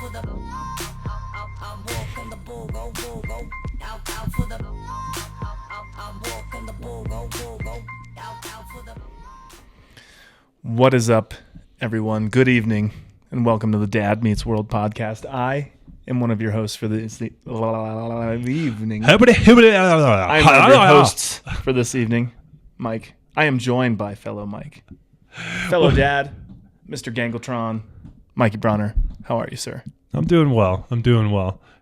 for the I'm walking the bull go out for the I'm walking the bull go out for the. What is up, everyone? Good evening, and welcome to the Dad Meets World podcast. I am one of your hosts for this evening. I'm one of your hosts for this evening, Mike. I am joined by fellow Mike, fellow Dad, Mr. Gangletron, Mikey Bronner. How are you, sir? I'm doing well.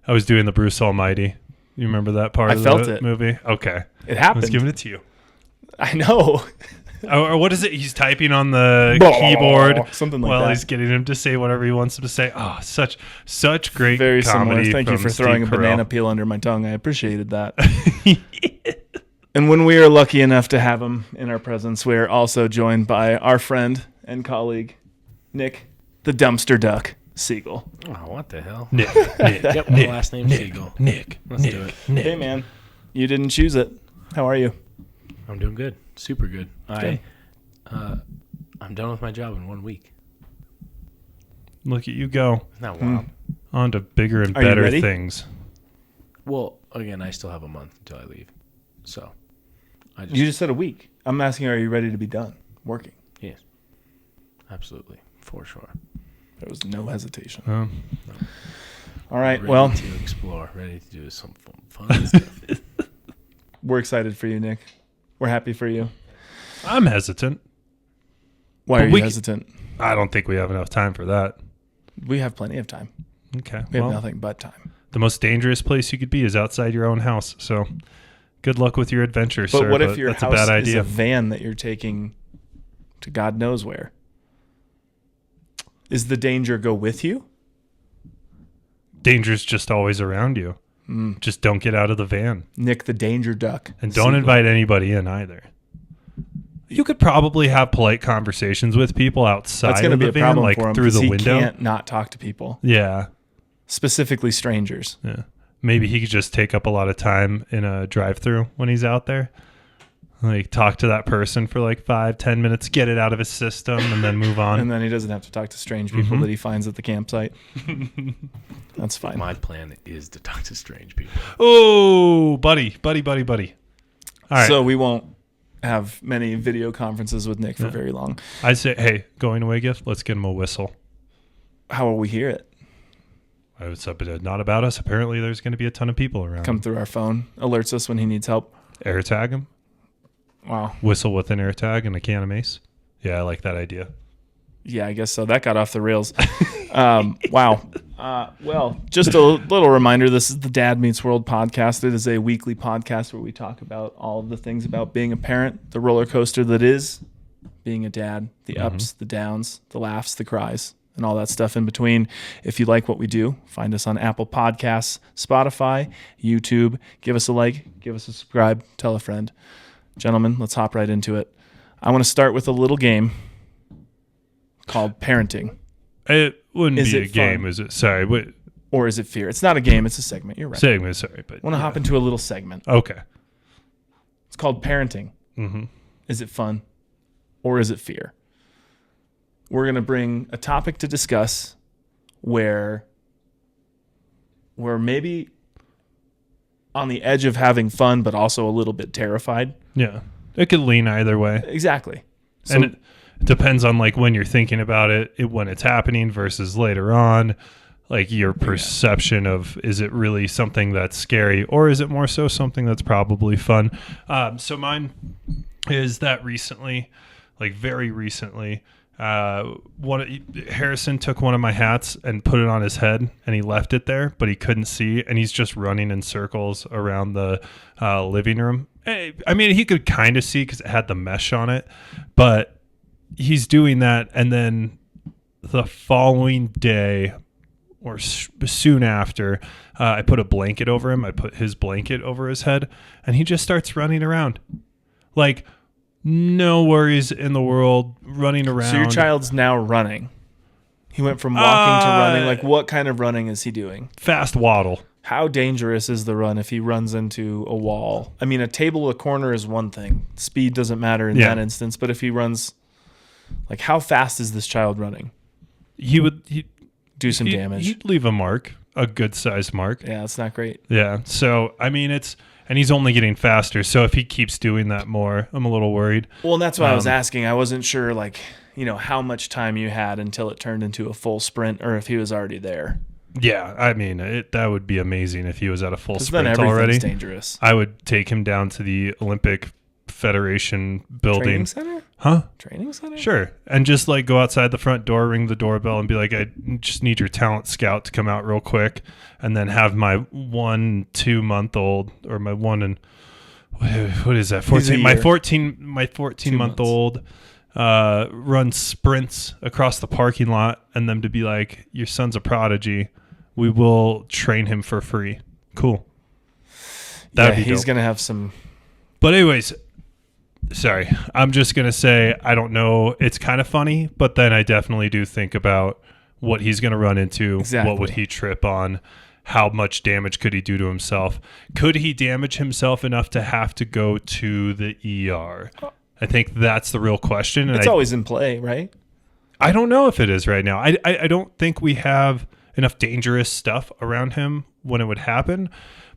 I was doing the Bruce Almighty. You remember that part of the movie? Okay. It happened. Let's give it to you. I know. Or what is it? He's typing on the keyboard something like while that. He's getting him to say whatever he wants him to say. Oh, such great Very comedy. similar. Thank you for from throwing Steve a banana Carell. peel under my tongue. I appreciated that. And when we are lucky enough to have him in our presence, we are also joined by our friend and colleague, Nick, the Dumpster Duck Siegel. Oh, what the hell? Nick. Yep, my last name's Siegel. Let's do it. Hey, man. You didn't choose it. How are you? I'm doing good. Super good. I'm done with my job in 1 week. Look at you go. Isn't that wild? On to bigger and Are you better ready? things. Well, again, I still have a month until I leave. So, You just said a week. I'm asking, are you ready to be done working? yes, absolutely, for sure. There was no hesitation. Oh. All right. Ready Well, to explore, ready to do some fun stuff. we're excited for you, Nick. We're happy for you. I'm hesitant. Why But are you we- hesitant? I don't think we have enough time for that. We have plenty of time. Okay. We have Well, nothing but time. the most dangerous place you could be is outside your own house. So good luck with your adventure, But sir. what if your that's house a bad is idea. a van that you're taking to God knows where? Is the danger go with you? Danger's just always around you. Just don't get out of the van. Nick the Danger Duck. And don't Siegel. invite anybody in either. You could probably have polite conversations with people outside That's going to of be the a van, problem like for him through 'cause the he window. can't not talk to people, Yeah. specifically strangers. Yeah. Maybe he could just take up a lot of time in a drive-through when he's out there. Like talk to that person for like 5-10 minutes, get it out of his system, and then move on. And then he doesn't have to talk to strange people that he finds at the campsite. That's fine. My plan is to talk to strange people. Oh, buddy. All right. So we won't have many video conferences with Nick for very long. I say, hey, going away gift, let's get him a whistle. How will we hear it? It's not about us. Apparently, there's going to be a ton of people around. Come through our phone, alerts us when he needs help. Air tag him. Wow. Whistle with an air tag and a can of mace. Yeah, I like that idea. Yeah, I guess so. That got off the rails. Wow. Well, just a little reminder, this is the Dad Meets World podcast. It is a weekly podcast where we talk about all of the things about being a parent, the roller coaster that is being a dad, the ups, the downs, the laughs, the cries, and all that stuff in between. If you like what we do, find us on Apple Podcasts, Spotify, YouTube. Give us a like, give us a subscribe, tell a friend. Gentlemen, let's hop right into it. I want to start with a little game called Parenting. It wouldn't Is be it a game, fun? is it? Sorry, what Or is it fear? It's not a game, it's a segment. You're right. segment? Sorry, but I want to hop into a little segment. Okay. It's called Parenting. Mm-hmm. Is it fun or is it fear? We're going to bring a topic to discuss where we're maybe on the edge of having fun, but also a little bit terrified. Yeah, it could lean either way, Exactly. So, and it depends on like when you're thinking about it, when it's happening versus later on. Like your perception of, is it really something that's scary, or is it more so something that's probably fun? So mine is that recently, like very recently, Harrison took one of my hats and put it on his head, and he left it there, but he couldn't see, and he's just running in circles around the living room. I mean, he could kind of see because it had the mesh on it, but he's doing that, and then the following day or soon after, I put a blanket over him. I put his blanket over his head, and he just starts running around. Like, no worries in the world, running around. So your child's now running. He went from walking to running. Like, what kind of running is he doing? Fast waddle. How dangerous is the run if he runs into a wall? I mean, a table, a corner is one thing. Speed doesn't matter in that instance. But if he runs, like, how fast is this child running? He do some damage. He'd leave a mark, a good sized mark. Yeah, it's not great. Yeah. So, I mean, and he's only getting faster. So if he keeps doing that more, I'm a little worried. Well, and that's why I was asking. I wasn't sure, like, how much time you had until it turned into a full sprint, or if he was already there. Yeah. I mean, that would be amazing if he was at a full sprint then everything's already. Dangerous. I would take him down to the Olympic Federation building. Training center? Huh? Training center? Sure. And just like go outside the front door, ring the doorbell, and be like, I just need your talent scout to come out real quick. And then have my 1-2 month old, or my one and what is that? 14. My 14 month old run sprints across the parking lot, and them to be like, your son's a prodigy. We will train him for free. Cool. That'd be he's dope. gonna have some. But anyways, sorry. I'm just going to say, I don't know. It's kind of funny, but then I definitely do think about what he's going to run into. Exactly. What would he trip on? How much damage could he do to himself? Could he damage himself enough to have to go to the ER? I think that's the real question. And It's always in play, right? I don't know if it is right now. I don't think we have enough dangerous stuff around him when it would happen.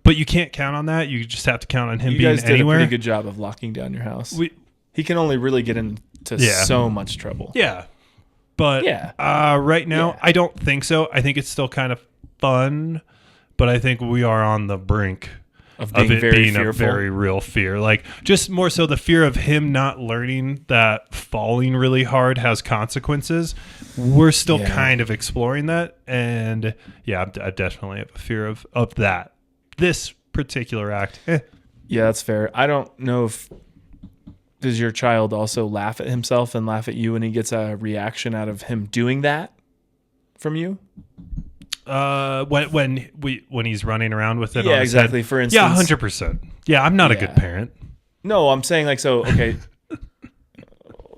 But you can't count on that. You just have to count on him You being guys did anywhere. a pretty good job of locking down your house. He can only really get into so much trouble. Yeah. But right now, I don't think so. I think it's still kind of fun, but I think we are on the brink Of of being it very being fearful. a very real fear. Like, just more so the fear of him not learning that falling really hard has consequences. We're still kind of exploring that. And I definitely have a fear of that. This particular act. Yeah, that's fair. I don't know if does your child also laugh at himself and laugh at you when he gets a reaction out of him doing that from you? When he's running around with it. Yeah, on his exactly. head. For instance, 100%. Yeah, I'm not a good parent. No, I'm saying like so. Okay,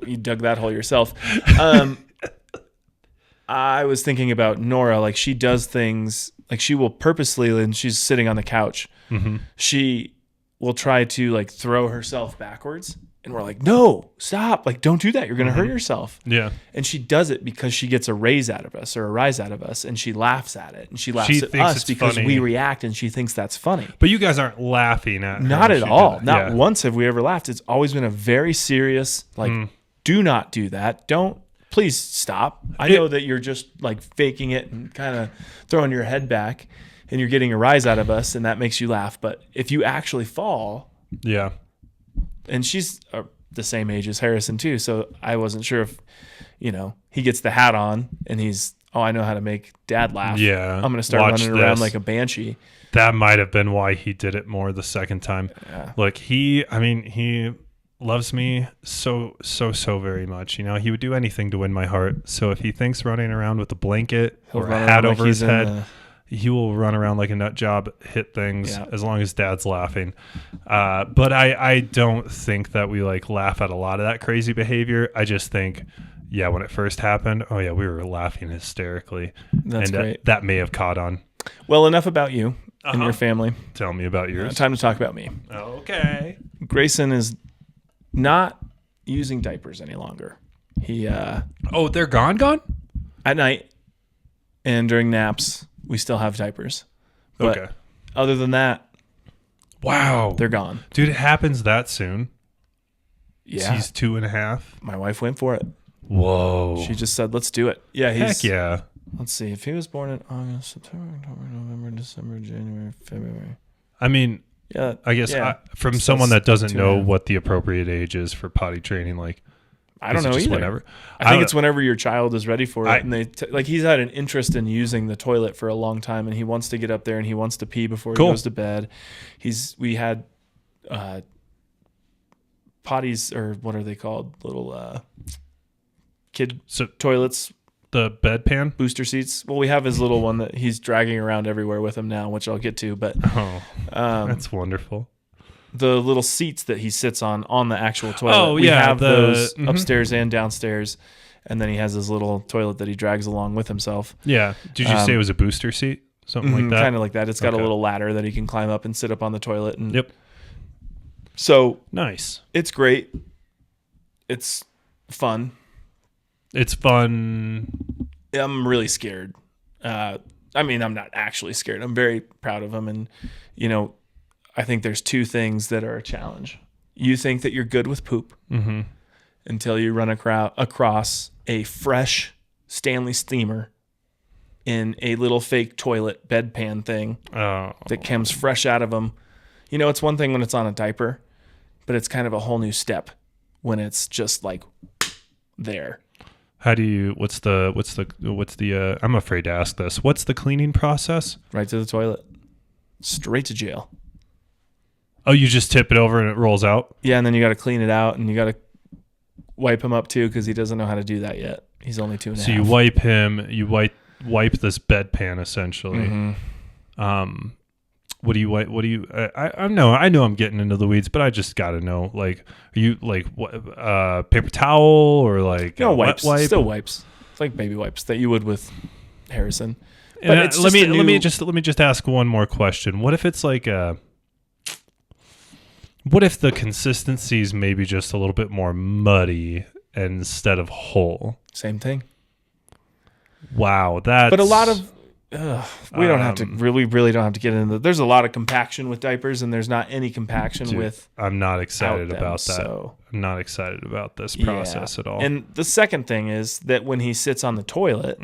you dug that hole yourself. I was thinking about Nora. Like she does things. Like she will purposely, and she's sitting on the couch. Mm-hmm. She will try to like throw herself backwards, and we're like, "No, stop! Like, don't do that. You're gonna hurt yourself." Yeah. And she does it because she gets a raise out of us or a rise out of us, and she laughs at it, and she laughs at thinks us it's because funny. we react, and she thinks that's funny. But you guys aren't laughing at her Not when at she all. does it. Not once have we ever laughed. It's always been a very serious, like, do not do that. Please stop. I know that you're just like faking it and kind of throwing your head back and you're getting a rise out of us and that makes you laugh. But if you actually fall, Yeah. and she's the same age as Harrison too. So I wasn't sure if, he gets the hat on and I know how to make dad laugh. Yeah. I'm going to start Watch running around this. like a banshee. That might have been why he did it more the second time. Yeah. Look, he loves me so very much. He would do anything to win my heart. So if he thinks running around with a blanket He'll or a run hat around like over his he's in head, he will run around like a nut job, hit things as long as dad's laughing. But I don't think that we like laugh at a lot of that crazy behavior. I just think, when it first happened, we were laughing hysterically. That's and great. That may have caught on. Well, enough about you and your family. Tell me about yours. Time to talk about me. Okay. Grayson is not using diapers any longer. He They're gone? at night and during naps we still have diapers. But Okay. other than that, Wow. they're gone. Dude, it happens that soon. Yeah. He's 2.5. My wife went for it. Whoa. She just said, "Let's do it." Yeah, Heck yeah. Let's see. If he was born in August, September, October, November, December, January, February. I mean, Yeah. I guess yeah. from So someone that's that doesn't 2.5. know what the appropriate age is for potty training, like, I don't is it know just either. whenever? I think it's whenever your child is ready for it. I- And like he's had an interest in using the toilet for a long time, and he wants to get up there and he wants to pee before Cool. he goes to bed. We had potties, or what are they called? Little kid So toilets, the bedpan. booster seats. Well, we have his little one that he's dragging around everywhere with him now, which I'll get to. But Oh, that's wonderful. the little seats that he sits on the actual toilet. Oh, we yeah, have the- those mhm. upstairs and downstairs. And then he has his little toilet that he drags along with himself. Yeah. Did you say it was a booster seat? Something like that? Kind of like that. It's got a Okay. little ladder that he can climb up and sit up on the toilet. And Yep. so Nice. it's great. It's fun. It's fun. I'm really scared. I mean, I'm not actually scared. I'm very proud of him. And, you know, I think there's two things that are a challenge. You think that you're good with poop until you run across a fresh Stanley steamer in a little fake toilet bedpan thing that comes fresh out of them. You know, it's one thing when it's on a diaper, but it's kind of a whole new step when it's just like there. How do you, what's the, I'm afraid to ask this. What's the cleaning process? Right to the toilet. Straight to jail. Oh, you just tip it over and it rolls out? Yeah, and then you got to clean it out and you got to wipe him up too because he doesn't know how to do that yet. He's only 2.5. So you wipe him, you wipe this bedpan essentially. What do you wipe? What do you? I know I'm getting into the weeds, but I just got to know. Like, are you like what? Paper towel or like no wet wipes? wipe? Still wipes. It's like baby wipes that you would with Harrison. But And it's let me just let me just ask one more question. What if it's like what if the consistency is maybe just a little bit more muddy instead of whole? same thing. Wow, that's. But a lot of we don't have to really don't have to get into. There's a lot of compaction with diapers, and there's not any compaction dude, with. I'm not excited them, about that. so- I'm not excited about this process at all. And the second thing is that when he sits on the toilet,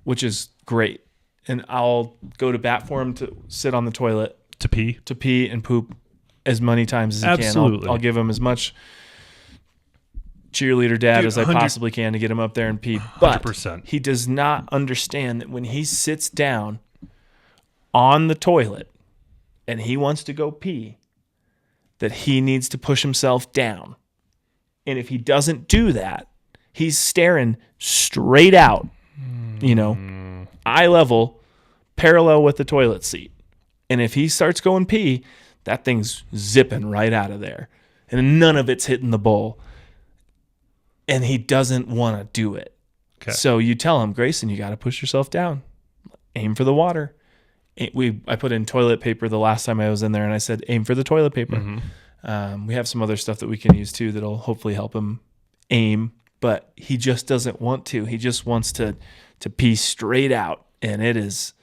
which is great, and I'll go to bat for him to sit on the toilet to pee and poop as many times as he Absolutely. can. I'll give him as much cheerleader dad Dude, as I 100 possibly can to get him up there and pee. But 100%. he does not understand that when he sits down on the toilet and he wants to go pee, that he needs to push himself down. And if he doesn't do that, he's staring straight out, you know, eye level, parallel with the toilet seat. And if he starts going pee, that thing's zipping right out of there. And none of it's hitting the bowl. And he doesn't want to do it. Okay. So you tell him, Grayson, you got to push yourself down. Aim for the water. I put in toilet paper the last time I was in there, and I said, aim for the toilet paper. We have some other stuff that we can use too that'll hopefully help him aim, but he just doesn't want to. He just wants to pee straight out, and it is,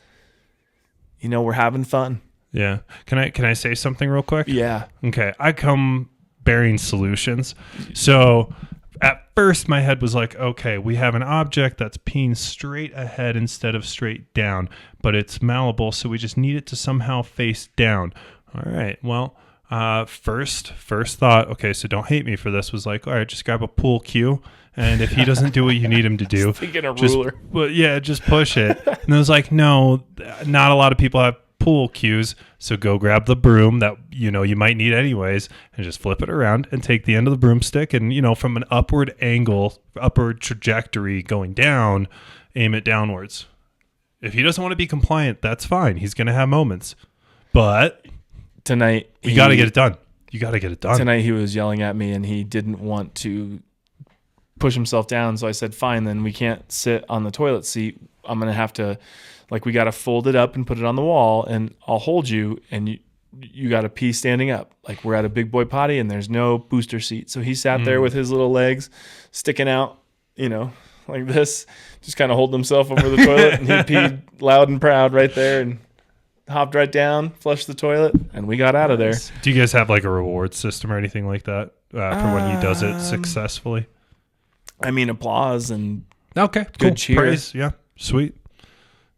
you know, we're having fun. Yeah. Can I say something real quick? Yeah. Okay. I come bearing solutions. So at first my head was like, okay, we have an object that's peeing straight ahead instead of straight down, but it's malleable, so we just need it to somehow face down. All right. Well, first thought, okay, so don't hate me for this, was like, all right, just grab a pool cue. And if he doesn't do what you need him to do, Thinking a just, ruler. well, yeah, just push it. And I was like, no, not a lot of people have pool cues, so go grab the broom that you know you might need anyways, and just flip it around and take the end of the broomstick and, you know, from an upward trajectory going down, aim it downwards. If he doesn't want to be compliant, that's fine. He's going to have moments, but Tonight, you got to get it done. You got to get it done. Tonight he was yelling at me, and he didn't want to push himself down. So I said, fine, then we can't sit on the toilet seat. I'm going to have to, like, we got to fold it up and put it on the wall, and I'll hold you, and you got to pee standing up. Like, we're at a big boy potty, and there's no booster seat. So he sat there with his little legs sticking out, you know, like this, just kind of holding himself over the toilet, and he peed loud and proud right there, and hopped right down, flushed the toilet, and we got out of there. Do you guys have like a reward system or anything like that for when he does it successfully? I mean, applause and Okay, good cool. cheer. Praise, yeah, sweet.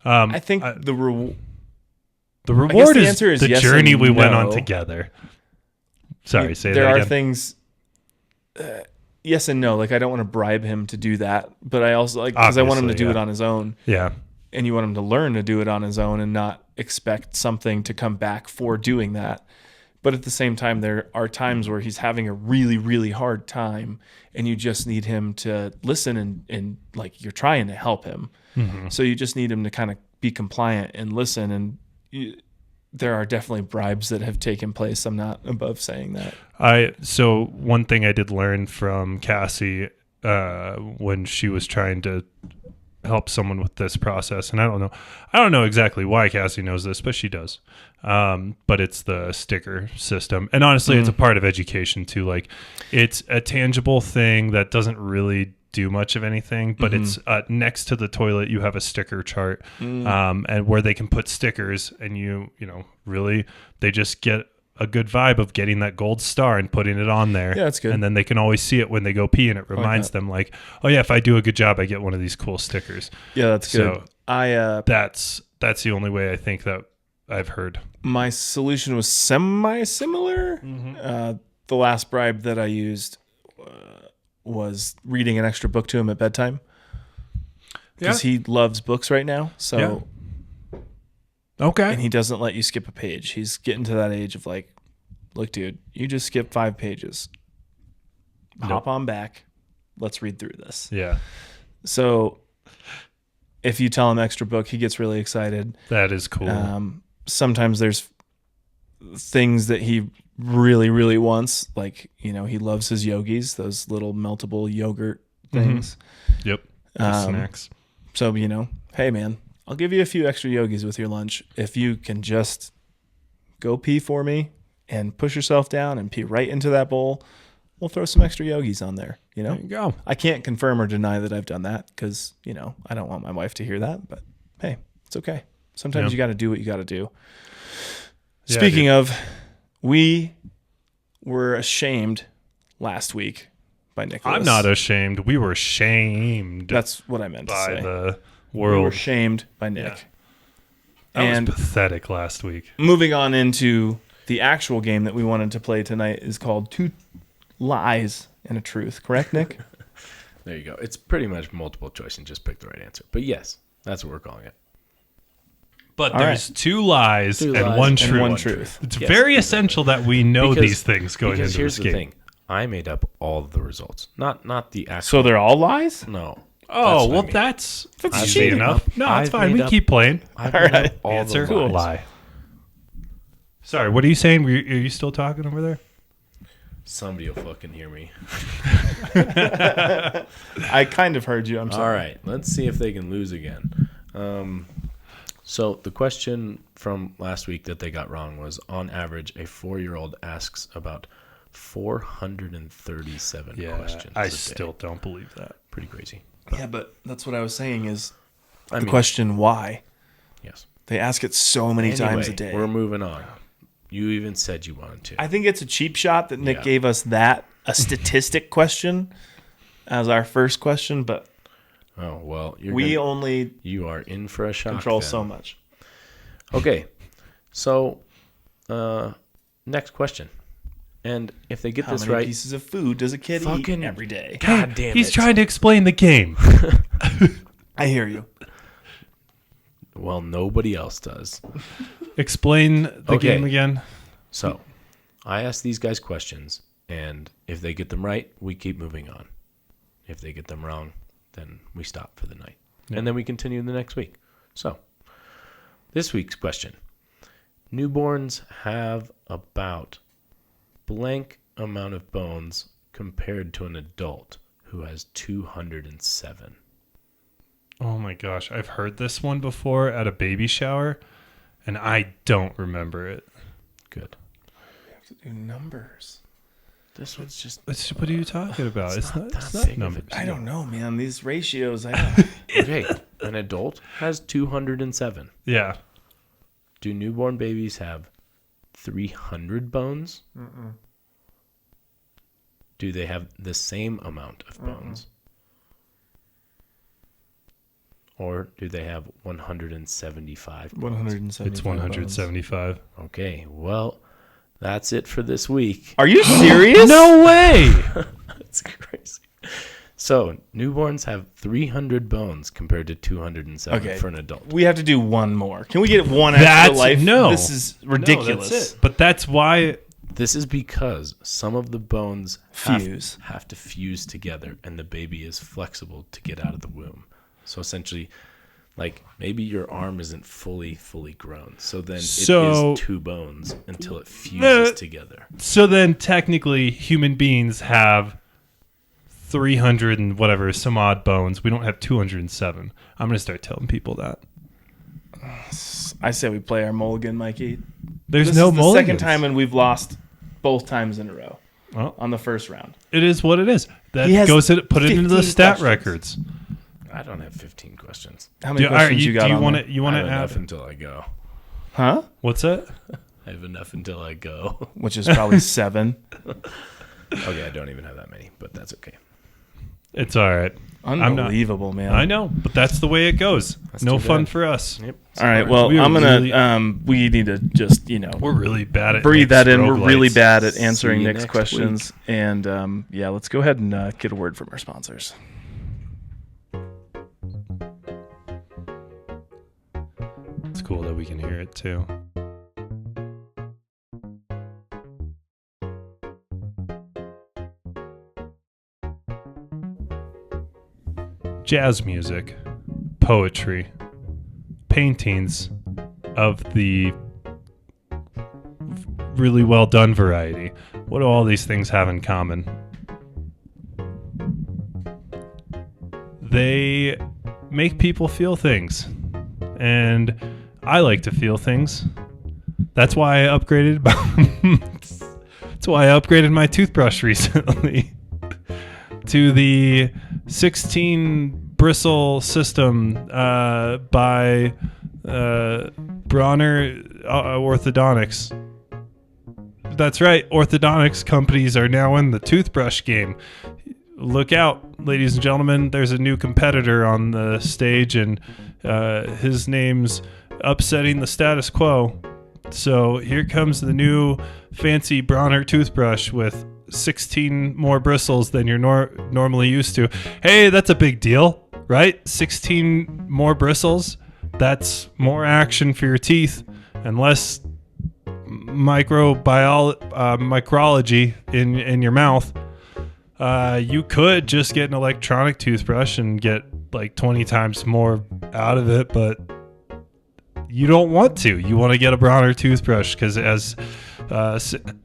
I think the The reward the is answer is the yes journey and we went on no. together. Sorry, say there that are again. things. Yes and no. Like, I don't want to bribe him to do that, but I also like because I want him to Obviously, do yeah. it on his own, Yeah, and you want him to learn to do it on his own and not expect something to come back for doing that. But at the same time, there are times where he's having a really, really hard time, and you just need him to listen and like you're trying to help him. So you just need him to kind of be compliant and listen. And there are definitely bribes that have taken place. I'm not above saying that. So one thing I did learn from Cassie when she was trying to help someone with this process, and I don't know exactly why Cassie knows this, but she does. But it's the sticker system, and honestly, it's a part of education too. Like, it's a tangible thing that doesn't really do much of anything, but it's next to the toilet. You have a sticker chart, and where they can put stickers, and really they just get a good vibe of getting that gold star and putting it on there. Yeah, that's good. And then they can always see it when they go pee, and it reminds them like, oh yeah, if I do a good job, I get one of these cool stickers. Yeah, that's good. So that's the only way I think that I've heard. My solution was semi-similar. The last bribe that I used was reading an extra book to him at bedtime. Because he loves books right now. So Okay. And he doesn't let you skip a page. He's getting to that age of like, look, dude, you just skipped 5 pages. Hop on back. Let's read through this. Yeah. So if you tell him extra book, he gets really excited. That is cool. Sometimes there's things that he really, really wants. Like, he loves his yogis, those little meltable yogurt things. Yep. Snacks. So, hey, man, I'll give you a few extra yogis with your lunch if you can just go pee for me and push yourself down and pee right into that bowl. We'll throw some extra yogis on there. There you go. I can't confirm or deny that I've done that because, I don't want my wife to hear that. But, hey, it's okay. Sometimes you got to do what you got to do. Yeah, Speaking of, we were ashamed last week by Nicholas. I'm not ashamed. We were shamed. That's what I meant to by say. the We world. were shamed by Nick. Yeah. That was pathetic last week. Moving on into the actual game that we wanted to play tonight is called Two Lies and a Truth. Correct, Nick? There you go. It's pretty much multiple choice and just pick the right answer. But yes, that's what we're calling it. But All there's 2 lies and one truth. And one truth. It's Yes, very essential that we know these things going into here's this the game. thing. I made up all of the results. Not the actual. So they're all lies? No. Oh, That's what well, I mean. that's That's easy cheating. enough. No, it's I've fine. made We up- keep playing. I've All made right. up all Answer, the lies. lie. Sorry, what are you saying? Are you still talking over there? Somebody will fucking hear me. I kind of heard you. I'm sorry. All right, let's see if they can lose again. So the question from last week that they got wrong was, on average, a 4-year-old asks about 437 questions. I a day. still don't believe that. Pretty crazy. Yeah, but that's what I was saying is I the mean, question why. Yes. They ask it so many times a Anyway, day. We're moving on. You even said you wanted to. I think it's a cheap shot that Nick Yeah. gave us a statistic question as our first question, but Oh well, only you are in for a shock. control then. so much. Okay, so next question, and if they get How this many right, pieces of food does a kid eat Fucking- every day? God damn He's it. trying to explain the game. I hear you. Well, nobody else does. Explain the Okay. game again. So, I ask these guys questions, and if they get them right, we keep moving on. If they get them wrong, then we stop for the night, and then we continue the next week. So, this week's question: newborns have about blank amount of bones compared to an adult who has 207. Oh my gosh, I've heard this one before at a baby shower, and I don't remember it. Good. We have to do numbers. This one's just What are you talking about? It's not that big of a numbers. I don't know, man. These ratios. I don't. okay. An adult has 207. Yeah. Do newborn babies have 300 bones? Do they have the same amount of bones? Or do they have 175 bones? 175. It's 175. Okay, well, that's it for this week. Are you serious? No way! That's crazy. So, newborns have 300 bones compared to 207 Okay. for an adult. We have to do one more. Can we get one extra life? no. This is ridiculous. No, that's it. But that's why. This is because some of the bones Fuse. have to fuse together, and the baby is flexible to get out of the womb. So essentially, like maybe your arm isn't fully grown, so then it is 2 bones until it fuses together. So then, technically, human beings have 300 and whatever some odd bones. We don't have 207. I'm gonna start telling people that. I say we play our mulligan, Mikey. There's This no is the mulligans. second time, and we've lost both times in a row. Well, on the first round. it is what it is. That He has put it into the 15 stat questions. records. I don't have 15 questions. How many Do, all right, questions you got do you on want there? to? You want I to have add? enough until I go. Huh? What's that? I have enough until I go. Which is probably 7. Okay, I don't even have that many, but that's okay. It's all right. Unbelievable, man. I know, but that's the way it goes. That's No too fun bad. for us. Yep. All right, well, We are I'm going to, really- we need to just, We're really bad at breathe that in. We're strobe really lights. bad at answering See you Nick's next questions. And yeah, let's go ahead and get a word from our sponsors. It's cool that we can hear it too. Jazz music, poetry, paintings of the really well done variety. What do all these things have in common? They make people feel things. And I like to feel things. That's why I upgraded my toothbrush recently to the 16 bristle system by Bronner Orthodontics. That's right. Orthodontics companies are now in the toothbrush game. Look out, ladies and gentlemen. There's a new competitor on the stage, and his name's upsetting the status quo. So here comes the new fancy Bronner toothbrush with 16 more bristles than you're normally used to. Hey, that's a big deal, right? 16 more bristles. That's more action for your teeth and less microbiology in your mouth. You could just get an electronic toothbrush and get like 20 times more out of it, but you don't want to. You want to get a Bronner toothbrush because as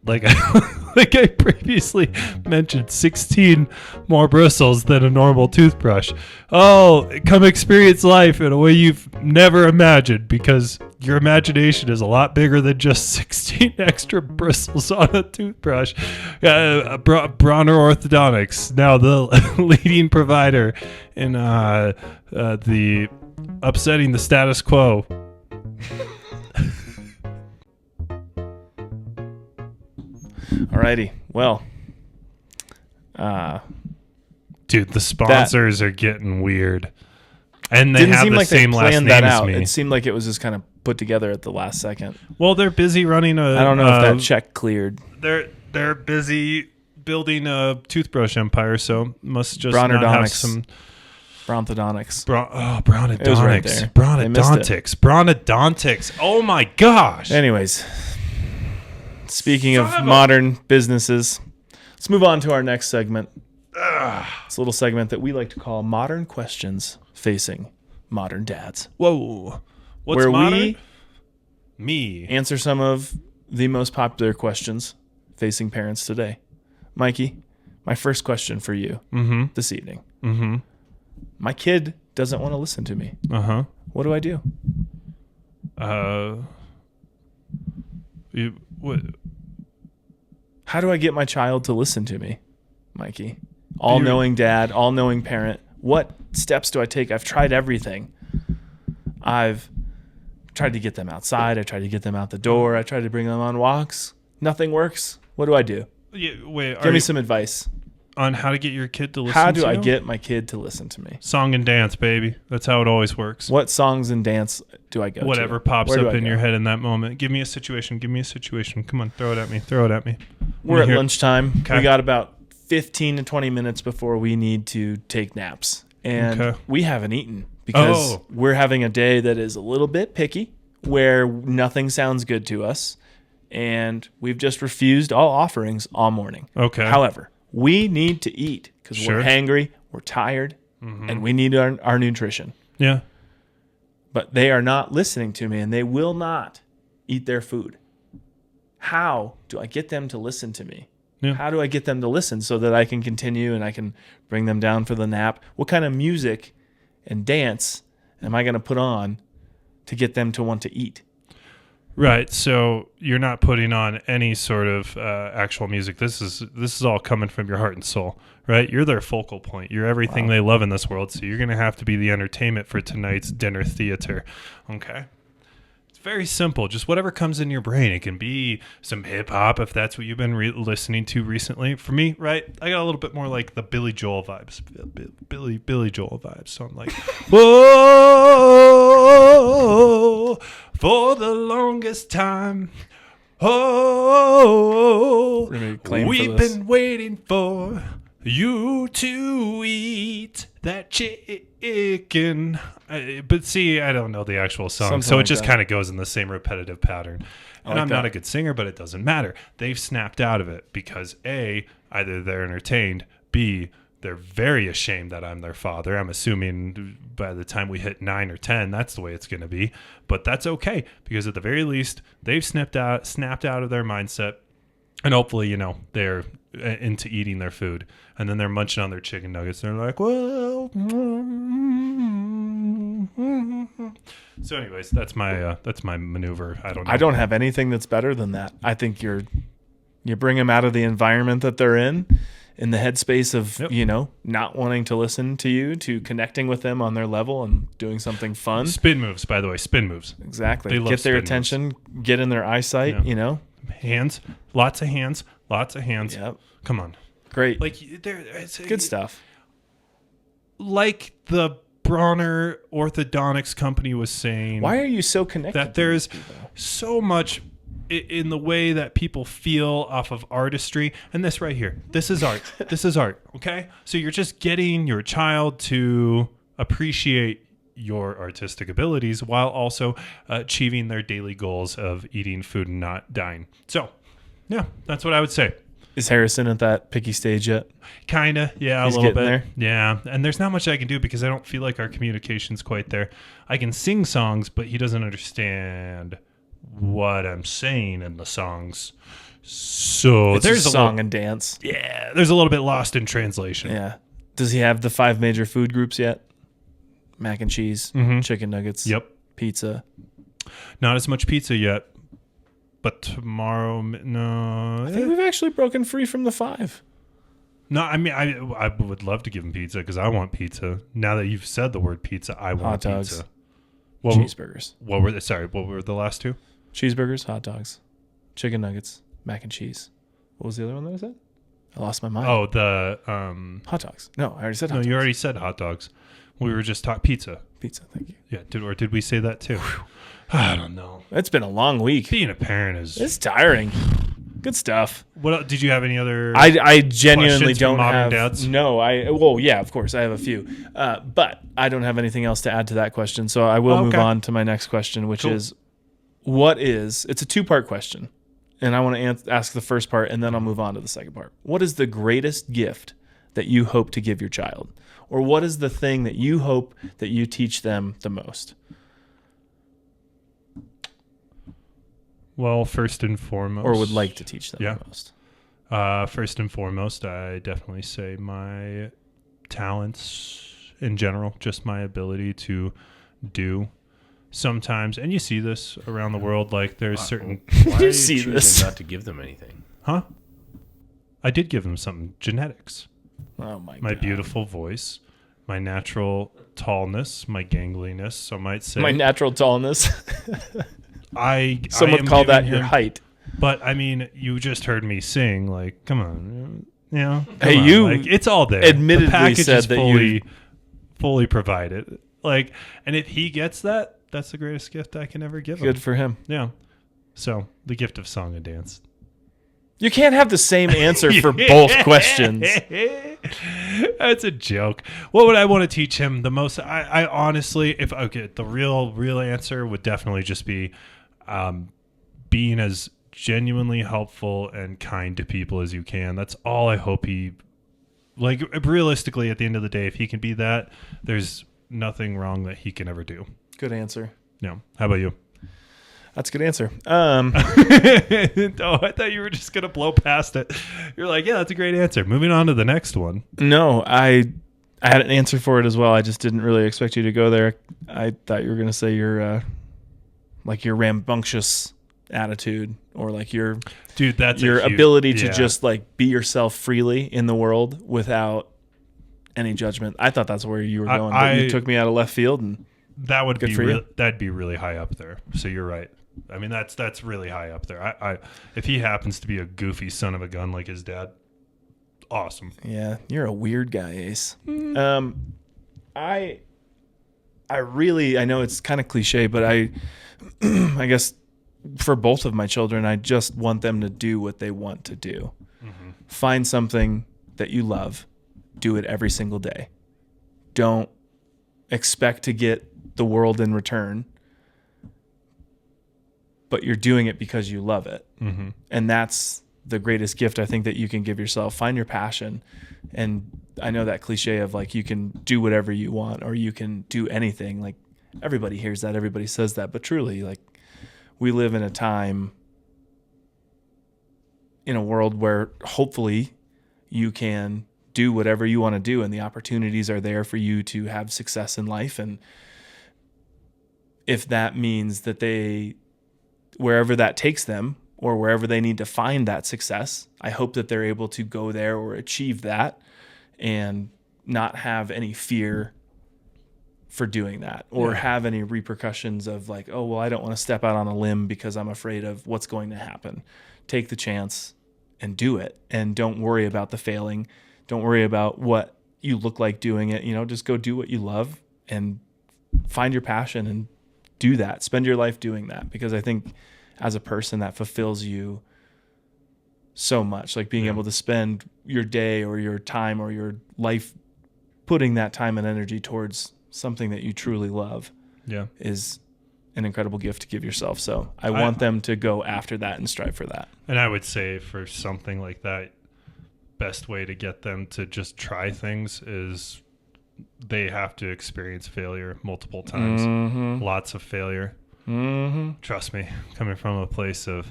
like I previously mentioned, 16 more bristles than a normal toothbrush. Oh, come experience life in a way you've never imagined, because your imagination is a lot bigger than just 16 extra bristles on a toothbrush. Bronner Orthodontics, now the leading provider in the upsetting the status quo. Alrighty. Well, dude, the sponsors are getting weird, and they didn't have seem the like same they last planned name that as out. me. It seemed like it was just kind of put together at the last second. Well, they're busy running a. I don't know if that check cleared. They're busy building a toothbrush empire, so must just Bronner not have Donics. some. Bronthodontics. Bronodontics. It was right there. They missed Bronodontics. Oh my gosh. Anyways, speaking Son of of a- modern businesses, let's move on to our next segment. It's a little segment that we like to call Modern Questions Facing Modern Dads, Whoa. What's where modern? we Me. answer some of the most popular questions facing parents today. Mikey, my first question for you this evening. Mm-hmm. My kid doesn't want to listen to me. Uh-huh. What do I do? What? How do I get my child to listen to me, Mikey? All-knowing dad, all-knowing parent. What steps do I take? I've tried everything. I've tried to get them outside. I tried to get them out the door. I tried to bring them on walks. Nothing works. What do I do? Yeah, wait. Give me some advice. On how to get your kid to listen How do to I you? get my kid to listen to me? Song and dance, baby. That's how it always works. What songs and dance do I go Whatever to? pops Where do up I in go? your head in that moment. Give me a situation. Come on, throw it at me. We're at Here. lunchtime. Okay. We got about 15 to 20 minutes before we need to take naps. And Okay. we haven't eaten because we're having a day that is a little bit picky, where nothing sounds good to us. And we've just refused all offerings all morning. Okay. However, we need to eat because Sure. we're hangry, we're tired, and we need our nutrition. Yeah. But they are not listening to me, and they will not eat their food. How do I get them to listen to me? Yeah. How do I get them to listen so that I can continue and I can bring them down for the nap? What kind of music and dance am I going to put on to get them to want to eat? Right. So you're not putting on any sort of actual music. This is all coming from your heart and soul, right? You're their focal point. You're everything they love in this world. So you're going to have to be the entertainment for tonight's dinner theater. Okay. It's very simple. Just whatever comes in your brain. It can be some hip hop if that's what you've been listening to recently. For me, right? I got a little bit more like the Billy Joel vibes. Billy Joel vibes. So I'm like, whoa. For the longest time, we've been waiting for you to eat that chicken. But see, I don't know the actual song, Something so like it just that. kind of goes in the same repetitive pattern. And like I'm not that. a good singer, but it doesn't matter. They've snapped out of it because A, either they're entertained, B, they're very ashamed that I'm their father. I'm assuming by the time we hit 9 or 10, that's the way it's going to be. But that's okay because at the very least, they've snapped out of their mindset. And hopefully, they're into eating their food. And then they're munching on their chicken nuggets. They're like, well. So anyways, that's my maneuver. I don't know. I don't have anything that's better than that. I think you bring them out of the environment that they're in the headspace of, not wanting to listen to you, to connecting with them on their level and doing something fun. Spin moves, by the way, spin moves. Exactly. They love Get their spin attention, get in their eyesight, Hands, lots of hands. Yep. Come on. Great. It's Good stuff. Like the Bronner Orthodontics Company was saying. Why are you so connected that to there's these people? so much in the way that people feel off of artistry. And this right here, this is art. This is art. Okay. So you're just getting your child to appreciate your artistic abilities while also achieving their daily goals of eating food and not dying. So yeah, that's what I would say. Is Harrison at that picky stage yet? Kinda, yeah, He's a little bit. getting there? Yeah, and there's not much I can do because I don't feel like our communication's quite there. I can sing songs, but he doesn't understand what I'm saying in the songs. So It's there's a a song little, and dance. yeah, there's a little bit lost in translation. Yeah. Does he have the 5 major food groups yet? Mac and cheese, chicken nuggets, Yep, pizza. not as much pizza yet, but tomorrow, no. I think we've actually broken free from the 5. No, I mean, I would love to give him pizza because I want pizza. Now that you've said the word pizza, I want Hot dogs. pizza. Cheeseburgers. What were the last two? Cheeseburgers, hot dogs, chicken nuggets, mac and cheese. What was the other one that I said? I lost my mind. Oh, the Hot dogs. No, I already said hot no, dogs. you already said hot dogs. We were just talking pizza. Pizza, thank you. Yeah, did we say that too? I don't know. It's been a long week. Being a parent is. It's tiring. Good stuff. What did you have any other? I genuinely questions from don't modern have. dads? No, yeah, of course, I have a few. But I don't have anything else to add to that question. So I will move Okay. on to my next question, which Cool. is, it's a 2-part question. And I want to ask the first part, and then I'll move on to the second part. What is the greatest gift that you hope to give your child? Or what is the thing that you hope that you teach them the most? Well, first and foremost, Or would like to teach them Yeah. the most? First and foremost, I definitely say my talents in general, just my ability to do sometimes, and you see this around the world. Like there's certain, Why are You you see choosing this? not to give them anything? huh? I did give him some genetics. Oh, my My God. beautiful voice, my natural tallness, my gangliness. Some might say My natural tallness. I Some would am call that giving your him- height. But I mean, you just heard me sing. Like, come on, come Hey, on. you Like, it's all there. admittedly the package said is that fully provided. Like, and if he gets that, that's the greatest gift I can ever give him. Good for him. Yeah. So the gift of song and dance. You can't have the same answer for both questions. That's a joke. What would I want to teach him the most? I honestly, the real answer would definitely just be being as genuinely helpful and kind to people as you can. That's all I hope he, like, realistically, at the end of the day, if he can be that, there's nothing wrong that he can ever do. Good answer. No. How about you? That's a good answer. Oh, I thought you were just going to blow past it. You're like, yeah, that's a great answer. Moving on to the next one. No, I had an answer for it as well. I just didn't really expect you to go there. I thought you were going to say your rambunctious attitude or like your Dude, that's your a huge, ability to yeah. just like be yourself freely in the world without any judgment. I thought that's where you were going, but you took me out of left field, and that would Good be for you. that'd be really high up there. So you're right. I mean, that's really high up there. I if he happens to be a goofy son of a gun like his dad, awesome. yeah, you're a weird guy, Ace. I really, I know it's kind of cliche, but I guess for both of my children, I just want them to do what they want to do. Find something that you love, do it every single day. Don't expect to get the world in return, but you're doing it because you love it. And that's the greatest gift I think that you can give yourself. Find your passion. And I know that cliche of like, you can do whatever you want or you can do anything. Like everybody hears that, everybody says that, but truly, like, we live in a time in a world where hopefully you can do whatever you want to do and the opportunities are there for you to have success in life. And if that means that wherever that takes them or wherever they need to find that success, I hope that they're able to go there or achieve that and not have any fear for doing that or have any repercussions of like, oh, well, I don't want to step out on a limb because I'm afraid of what's going to happen. Take the chance and do it. And don't worry about the failing. Don't worry about what you look like doing it. Just go do what you love and find your passion and do that. Spend your life doing that, because I think as a person that fulfills you so much, like being able to spend your day or your time or your life putting that time and energy towards something that you truly love is an incredible gift to give yourself. So I want them to go after that and strive for that. And I would say for something like that, best way to get them to just try things is they have to experience failure multiple times. Lots of failure. Trust me, coming from a place of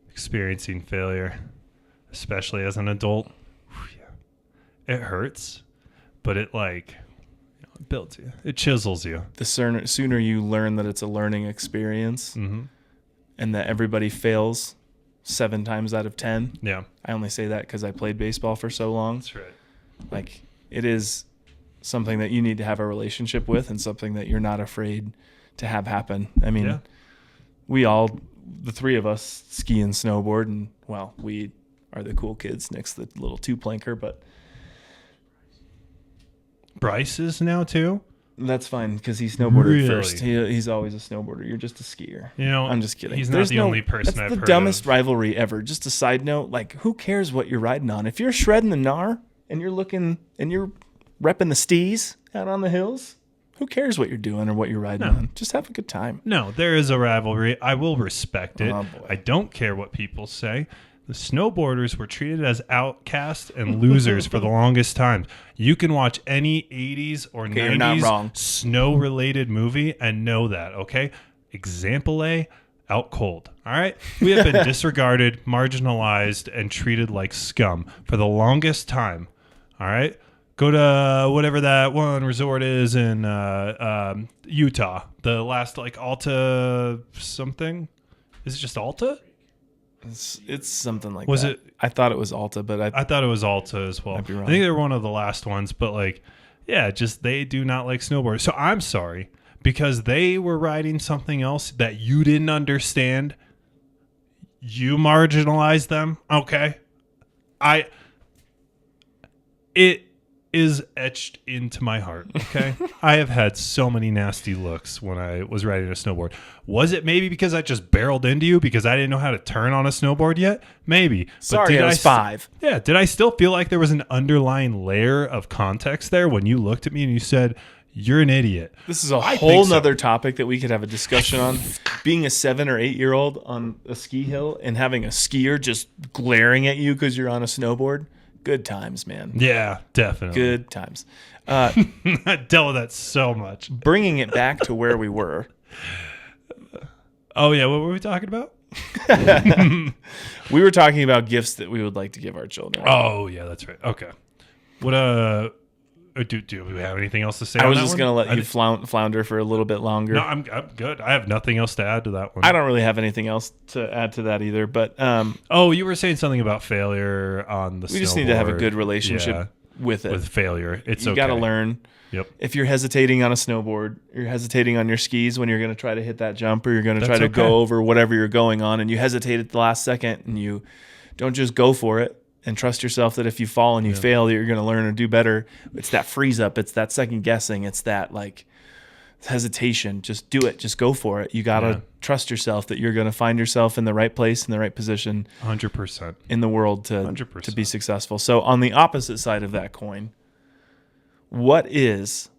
experiencing failure, especially as an adult, it hurts, but it it builds you. It chisels you. The sooner you learn that it's a learning experience and that everybody fails 7 times out of 10. Yeah. I only say that because I played baseball for so long. That's right. Like, it is something that you need to have a relationship with and something that you're not afraid to have happen. I mean, we all, the 3 of us, ski and snowboard, and, well, we are the cool kids. Nick's the little 2-planker, but Bryce is now too? that's fine because he snowboarded Really? first. He's always a snowboarder. You're just a skier. I'm just kidding. He's not the only person that's I've the heard dumbest of. rivalry ever. Just a side note, like, who cares what you're riding on? If you're shredding the gnar and you're looking and you're repping the stees out on the hills, who cares what you're doing or what you're riding on? Just have a good time. No, there is a rivalry. I will respect it. Oh, boy. I don't care what people say. The snowboarders were treated as outcasts and losers for the longest time. You can watch any 80s or you're not wrong. 90s snow-related movie and know that, okay? Example A, out cold, all right? We have been disregarded, marginalized, and treated like scum for the longest time, all right? Go to whatever that one resort is in Utah. The last, Alta something. Is it just Alta? It's something like Was that. it- I thought it was Alta, but I thought it was Alta as well. Might be wrong. I think they're one of the last ones, but just they do not like snowboarders. So I'm sorry, because they were riding something else that you didn't understand. You marginalized them. Okay. It is etched into my heart. Okay. I have had so many nasty looks when I was riding a snowboard. Was it maybe because I just barreled into you because I didn't know how to turn on a snowboard yet? Maybe. Sorry, I was 5. Yeah. Did I still feel like there was an underlying layer of context there when you looked at me and you said, "You're an idiot"? This is a I whole think so. nother topic that we could have a discussion on. Being a 7 or 8-year-old on a ski hill and having a skier just glaring at you because you're on a snowboard. Good times, man. Yeah, definitely. Good times. I dealt with that so much. Bringing it back to where we were. Oh, yeah. What were we talking about? We were talking about gifts that we would like to give our children. Oh, yeah, that's right. Okay. What Do we have anything else to say? I on was that just one? going to let I you did- flounder for a little bit longer. No, I'm good. I have nothing else to add to that one. I don't really have anything else to add to that either. But Oh, you were saying something about failure on the. we just need to have a snowboard. good relationship Yeah, with it. with failure. It's you okay. got to learn. Yep. If you're hesitating on a snowboard, you're hesitating on your skis when you're going to try to hit that jump, or you're going to try That's to okay. go over whatever you're going on, and you hesitate at the last second, and you don't just go for it and trust yourself that if you fall and you fail, you're going to learn or do better. It's that freeze up. It's that second guessing. It's that like hesitation. Just do it. Just go for it. You got to trust yourself that you're going to find yourself in the right place, in the right position 100%. in the world to 100%. be successful. So on the opposite side of that coin, what is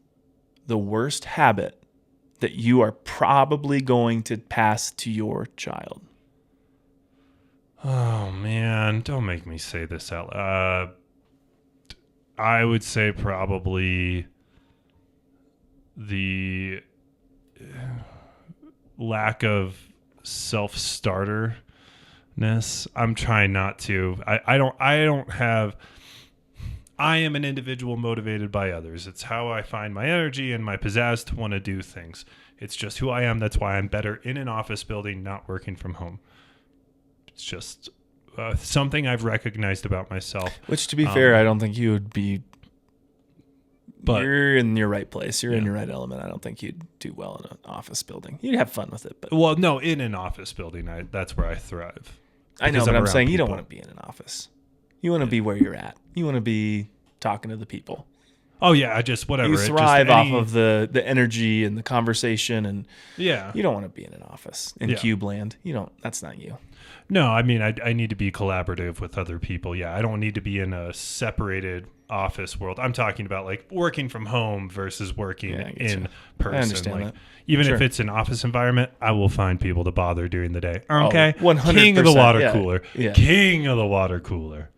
the worst habit that you are probably going to pass to your child? Oh man, don't make me say this out loud. I would say probably the lack of self-starterness. I'm trying not to. I don't have. I am an individual motivated by others. It's how I find my energy and my pizzazz to want to do things. It's just who I am. That's why I'm better in an office building, not working from home. It's just something I've recognized about myself. Which, to be fair, I don't think you would be. But You're in your right place. You're in your right element. I don't think you'd do well in an office building. You'd have fun with it, but well, no, in an office building, that's where I thrive. I know. Because But I'm around saying you don't people. want to be in an office. You want to be where you're at. You want to be talking to the people. Oh yeah, I just whatever. You It just thrive any- off of the energy and the conversation, and yeah. you don't want to be in an office in Yeah. cube land. You don't. That's not you. No, I mean I need to be collaborative with other people. Yeah, I don't need to be in a separated office world. I'm talking about like working from home versus working Yeah, I get in you. person. I understand Like that. even Sure. if it's an office environment, I will find people to bother during the day. Okay, 100%, king of the water yeah, cooler. yeah. King of the water cooler.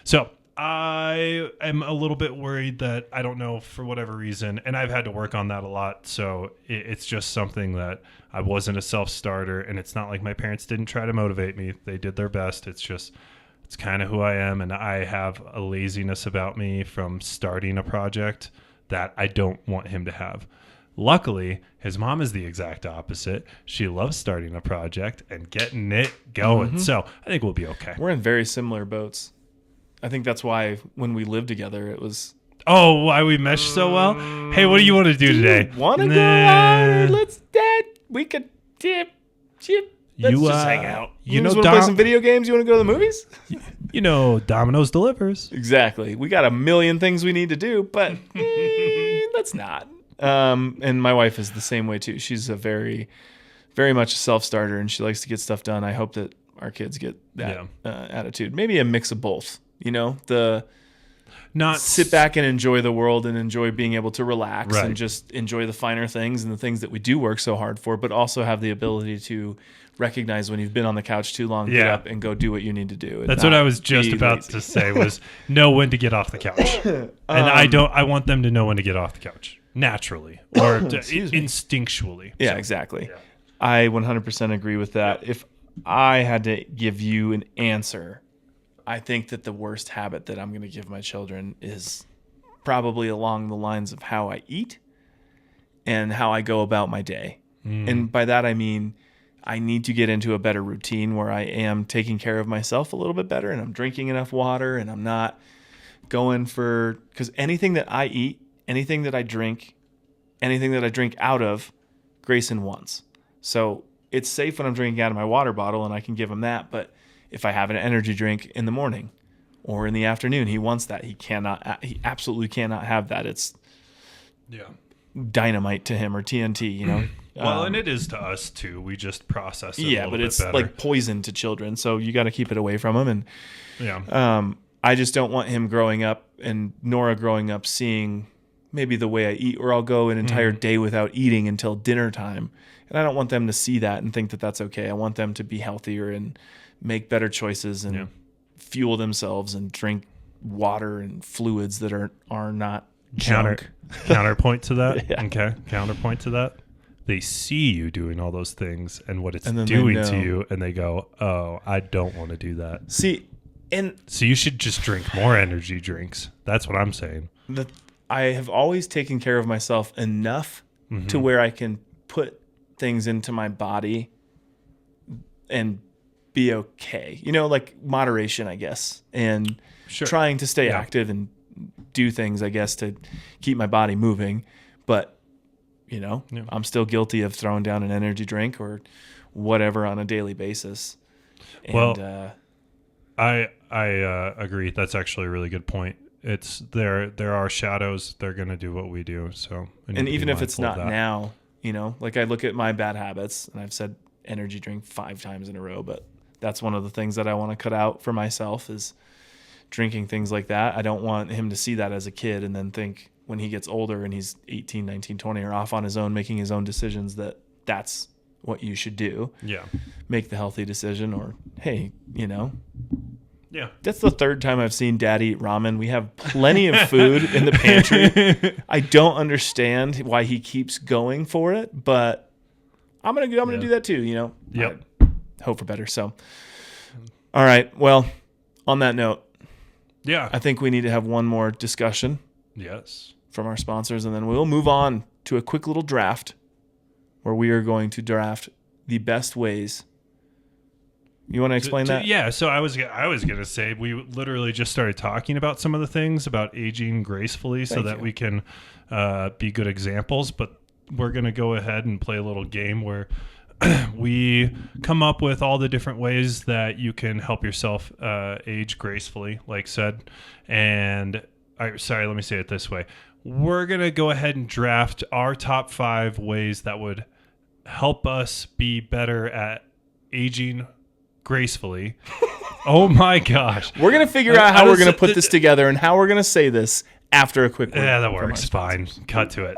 So I am a little bit worried that I don't know for whatever reason, and I've had to work on that a lot. So it's just something that I wasn't a self-starter, and it's not like my parents didn't try to motivate me. They did their best. It's kind of who I am, and I have a laziness about me from starting a project that I don't want him to have. Luckily, his mom is the exact opposite. She loves starting a project and getting it going. So I think we'll be okay. We're in very similar boats. I think that's why when we lived together, it was Oh, why we mesh so well? Hey, what do you want to do today? want to go Nah. out? Let's dad. We could dip. Let's You, just hang out. you know just want to play Dom- some video games? You want to go to the movies? You know, Domino's delivers. Exactly. We got a million things we need to do, but let's not. And my wife is the same way too. She's a very, very much a self-starter, and she likes to get stuff done. I hope that our kids get that attitude. Maybe a mix of both. You know, Not sit back and enjoy the world and enjoy being able to relax Right. and just enjoy the finer things and the things that we do work so hard for, but also have the ability to recognize when you've been on the couch too long, get Yeah. up and go do what you need to do. And That's what not I was just be about lazy. to say was know when to get off the couch. And I want them to know when to get off the couch naturally or Excuse me. instinctually. Yeah, So, exactly. I 100% agree with that. If I had to give you an answer, I think that the worst habit that I'm going to give my children is probably along the lines of how I eat and how I go about my day. And by that, I mean, I need to get into a better routine where I am taking care of myself a little bit better and I'm drinking enough water and I'm not going for, because anything that I eat, anything that I drink out of, Grayson wants. So it's safe when I'm drinking out of my water bottle and I can give him that. But if I have an energy drink in the morning or in the afternoon, he wants that. He absolutely cannot have that. It's dynamite to him or TNT, you know? Well, and it is to us too. We just process it a Yeah, little but bit it's better. like poison to children. So you got to keep it away from him. And yeah. I just don't want him growing up and Nora growing up seeing maybe the way I eat, or I'll go an entire day without eating until dinner time. And I don't want them to see that and think that that's okay. I want them to be healthier and make better choices and fuel themselves and drink water and fluids that are not junk. Counterpoint to that. Yeah. Okay. Counterpoint to that. They see you doing all those things and what it's And then they doing know. to you, and they go, "Oh, I don't want to do that." See, and So you should just drink more energy drinks. That's what I'm saying. I have always taken care of myself enough to where I can put things into my body and be okay. You know, like moderation, I guess, and trying to stay active and do things, I guess, to keep my body moving. But, you know, I'm still guilty of throwing down an energy drink or whatever on a daily basis. And, I agree. That's actually a really good point. It's there are shadows. They're going to do what we do. So, and even if it's not now, you know, like I look at my bad habits, and I've said energy drink 5 times in a row, but that's one of the things that I want to cut out for myself is drinking things like that. I don't want him to see that as a kid and then think when he gets older and he's 18, 19, 20 or off on his own, making his own decisions, that that's what you should do. Yeah. Make the healthy decision, or, hey, you know, yeah. That's the 3rd time I've seen Dad eat ramen. We have plenty of food in the pantry. I don't understand why he keeps going for it, but I'm gonna do that too. You know. Yep. I hope for better. So, all right. Well, on that note, I think we need to have one more discussion. Yes. From our sponsors, and then we'll move on to a quick little draft where we are going to draft the best ways. You want to explain that? Yeah. So I was going to say we literally just started talking about some of the things about aging gracefully so that we can be good examples. But we're going to go ahead and play a little game where we come up with all the different ways that you can help yourself age gracefully, like said. And let me say it this way. We're going to go ahead and draft our top 5 ways that would help us be better at aging gracefully. Oh my gosh. We're going to figure out how we're going to put this together and how we're going to say this after a quick word. Yeah, that works fine. Cut to it.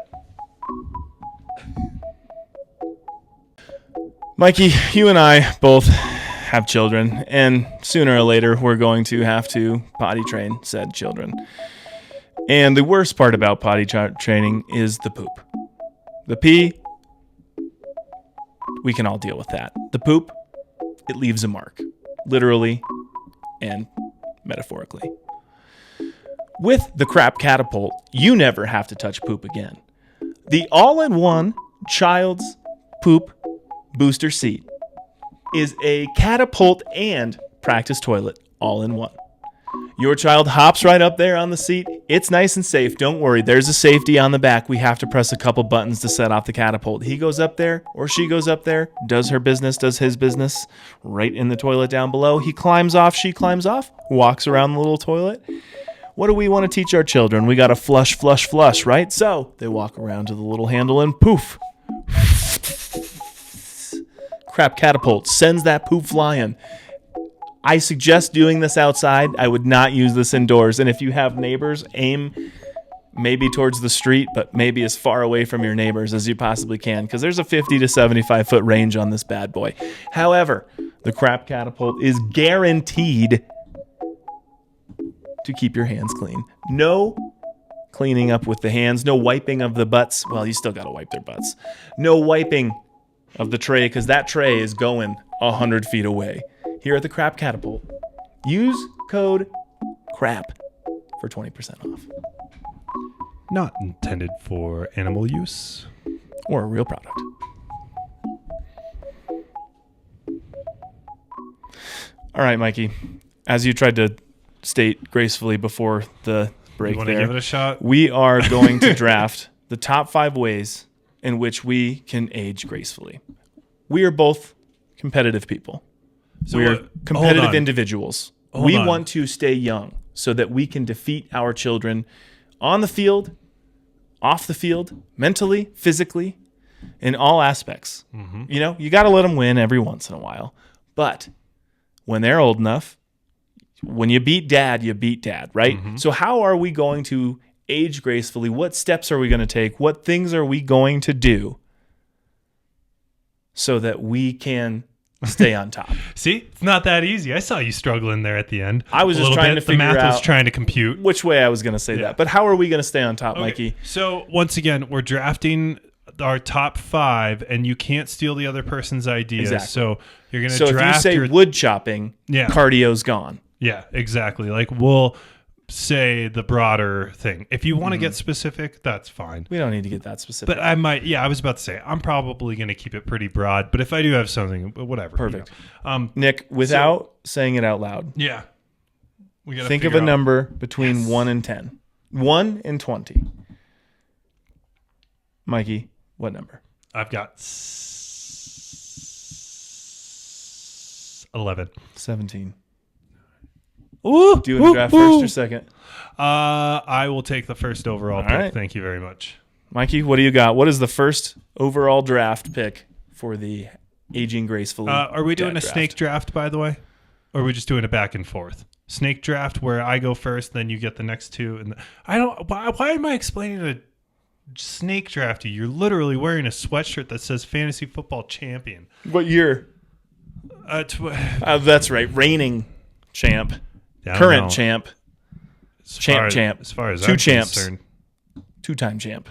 Mikey, you and I both have children, and sooner or later we're going to have to potty train said children. And the worst part about potty training is the poop. The pee, we can all deal with that. The poop, it leaves a mark, literally and metaphorically. With the Crap Catapult, you never have to touch poop again. The all-in-one child's poop booster seat is a catapult and practice toilet all in one. Your child hops right up there on the seat. It's nice and safe. Don't worry. There's a safety on the back. We have to press a couple buttons to set off the catapult. He goes up there or she goes up there, does her business, does his business right in the toilet down below. He climbs off, she climbs off, walks around the little toilet. What do we want to teach our children? We got to flush, flush, flush, right? So they walk around to the little handle and poof. Crap Catapult sends that poop flying. I suggest doing this outside. I would not use this indoors. And if you have neighbors, aim maybe towards the street, but maybe as far away from your neighbors as you possibly can, because there's a 50 to 75 foot range on this bad boy. However, the Crap Catapult is guaranteed to keep your hands clean. No cleaning up with the hands, no wiping of the butts. Well, you still got to wipe their butts. No wiping of the tray, because that tray is going 100 feet away. Here at the Crap Catapult, use code CRAP for 20% off. Not intended for animal use. Or a real product. All right, Mikey. As you tried to state gracefully before the break you want to give it a shot? We are going to draft the top 5 ways in which we can age gracefully. We are both competitive people. So we are competitive individuals. Hold on. Want to stay young so that we can defeat our children on the field, off the field, mentally, physically, in all aspects. Mm-hmm. You know, you got to let them win every once in a while. But when they're old enough, when you beat dad, right? Mm-hmm. So how are we going to age gracefully? What steps are we going to take? What things are we going to do so that we can stay on top? See, it's not that easy. I saw you struggling there at the end. I was just trying to figure out. The math was trying to compute which way I was going to say that. But how are we going to stay on top, Mikey? So once again, we're drafting our top 5, and you can't steal the other person's ideas. Exactly. So you're going to draft. So if you say wood chopping, cardio's gone. Yeah, exactly. Like we'll say the broader thing. If you want to get specific, that's fine. We don't need to get that specific. But I might, I was about to say, I'm probably going to keep it pretty broad. But if I do have something, whatever. Perfect. You know. Nick, without saying it out loud, Yeah. We gotta think of figure a out- number between 1 and 10. 1 and 20. Mikey, what number? I've got 11. 17. Ooh, Do you want to draft first or second? I will take the first overall pick. right. Thank you very much. Mikey, what do you got? What is the first overall draft pick for the Aging Gracefully? Are we doing Dad a snake draft, by the way? Or are we just doing a back and forth? Snake draft where I go first, then you get the next two. And I don't. Why am I explaining a snake draft to you? You're literally wearing a sweatshirt that says Fantasy Football Champion. What year? That's right. Reigning champ. Current champ. Champ. As far as Two I'm champs. concerned. Two-time champ.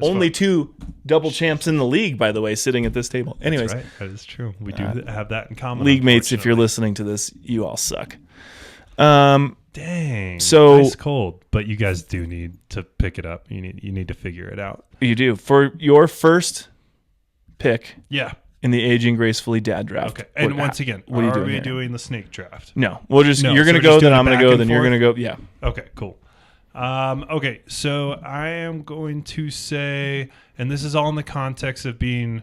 Only two double champs in the league, by the way, sitting at this table. Anyways, That's right. That is true. We do have that in common. league mates, if you're unfortunately. listening to this, you all suck. Dang. So- ice cold, but you guys do need to pick it up. You need to figure it out. You do. For your first pick Yeah. in the Aging Gracefully Dad draft. Okay. And what- once again, what are you are doing we here? doing the snake draft? No. We'll just, No, you're going so to we're go, just then doing I'm going back to go, and then you're forth? going to go. Yeah. Okay, cool. Okay, so I am going to say, and this is all in the context of being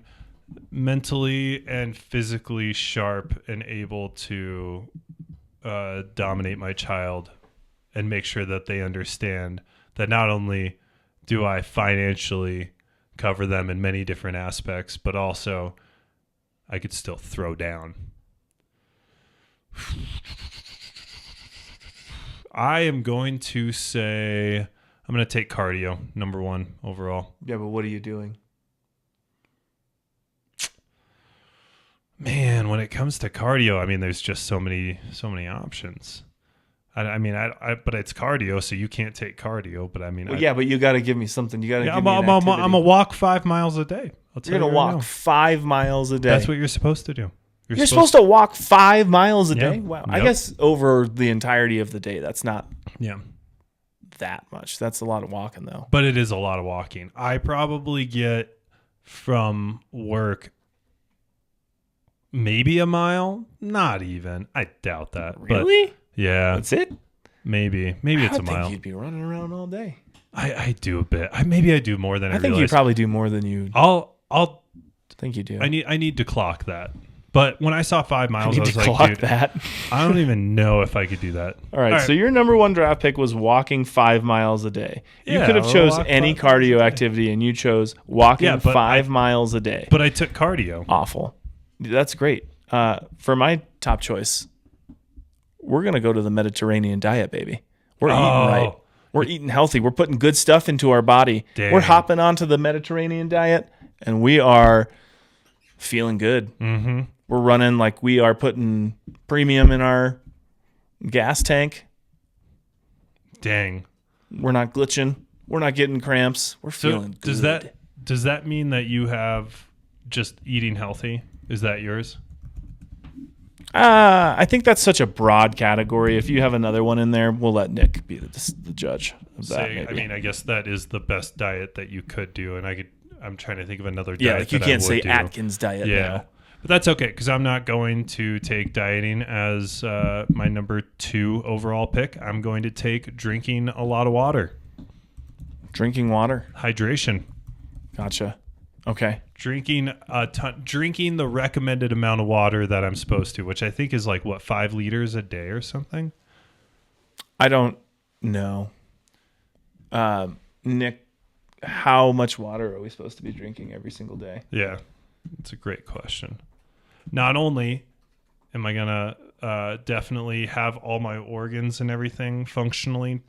mentally and physically sharp and able to dominate my child and make sure that they understand that not only do I financially cover them in many different aspects, but also I could still throw down. I am going to say I'm going to take cardio, number 1 overall. Yeah, but what are you doing? Man, when it comes to cardio, I mean, there's just so many options. I mean, but it's cardio, so you can't take cardio. But I mean, Well, yeah, but you got to give me something. You got to give me an I'm activity. a walk 5 miles a day. I'll tell You're going you to right walk now. 5 miles a day. That's what you're supposed to do. You're supposed to walk 5 miles a Yeah. day? Wow. I Yep. guess over the entirety of the day, that's not Yeah. that much. That's a lot of walking, though. But it is a lot of walking. I probably get from work maybe a mile, not even. I doubt that. Really? But yeah, That's it? maybe I it's a think mile. you'd be running around all day. I do a bit. Maybe I do more than I I think you realize. probably do more than you I'll think you do. I need to clock that. But when I saw 5 I miles, need I was to like, clock dude, that. I don't even know if I could do that. All right, so your number 1 draft pick was walking 5 miles a day. You Yeah, could have I'll chose walk any 5 miles a cardio day. activity, and you chose walking Yeah, but 5 miles a day. But I took cardio. Awful. That's great. For my top choice, we're going to go to the Mediterranean diet, baby. We're eating right. We're eating healthy. We're putting good stuff into our body. Dang. We're hopping onto the Mediterranean diet, and we are feeling good. Mm-hmm. We're running like we are putting premium in our gas tank. Dang. We're not glitching. We're not getting cramps. We're So feeling good. does that mean that you have just eating healthy? Is that yours? I think that's such a broad category. If you have another one in there, we'll let Nick be the judge of that. Say, Maybe. I mean, I guess that is the best diet that you could do, and I'm trying to think of another diet. yeah, like you that I can't would say do. Atkins diet. Yeah. now. But that's okay because I'm not going to take dieting as my number 2 overall pick. I'm going to take drinking a lot of water. Drinking water. Hydration. Gotcha. Okay. Drinking a ton. Drinking the recommended amount of water that I'm supposed to, which I think is like, 5 liters a day or something? I don't know. Nick, how much water are we supposed to be drinking every single day? Yeah. It's a great question. Not only am I going to definitely have all my organs and everything functioning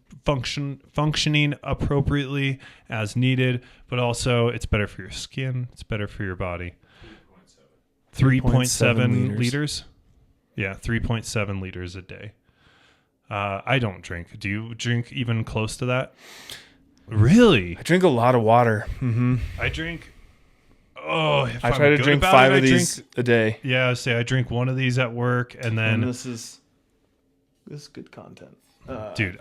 appropriately as needed, but also it's better for your skin. It's better for your body. 3.7 liters. Yeah, 3.7 liters a day. I don't drink. Do you drink even close to that? Really? I drink a lot of water. Mm-hmm. I drink. Oh, if I I'm try to good drink about 5 it, of I these drink- a day. Yeah, say I drink one of these at work, and then And this is good content. dude,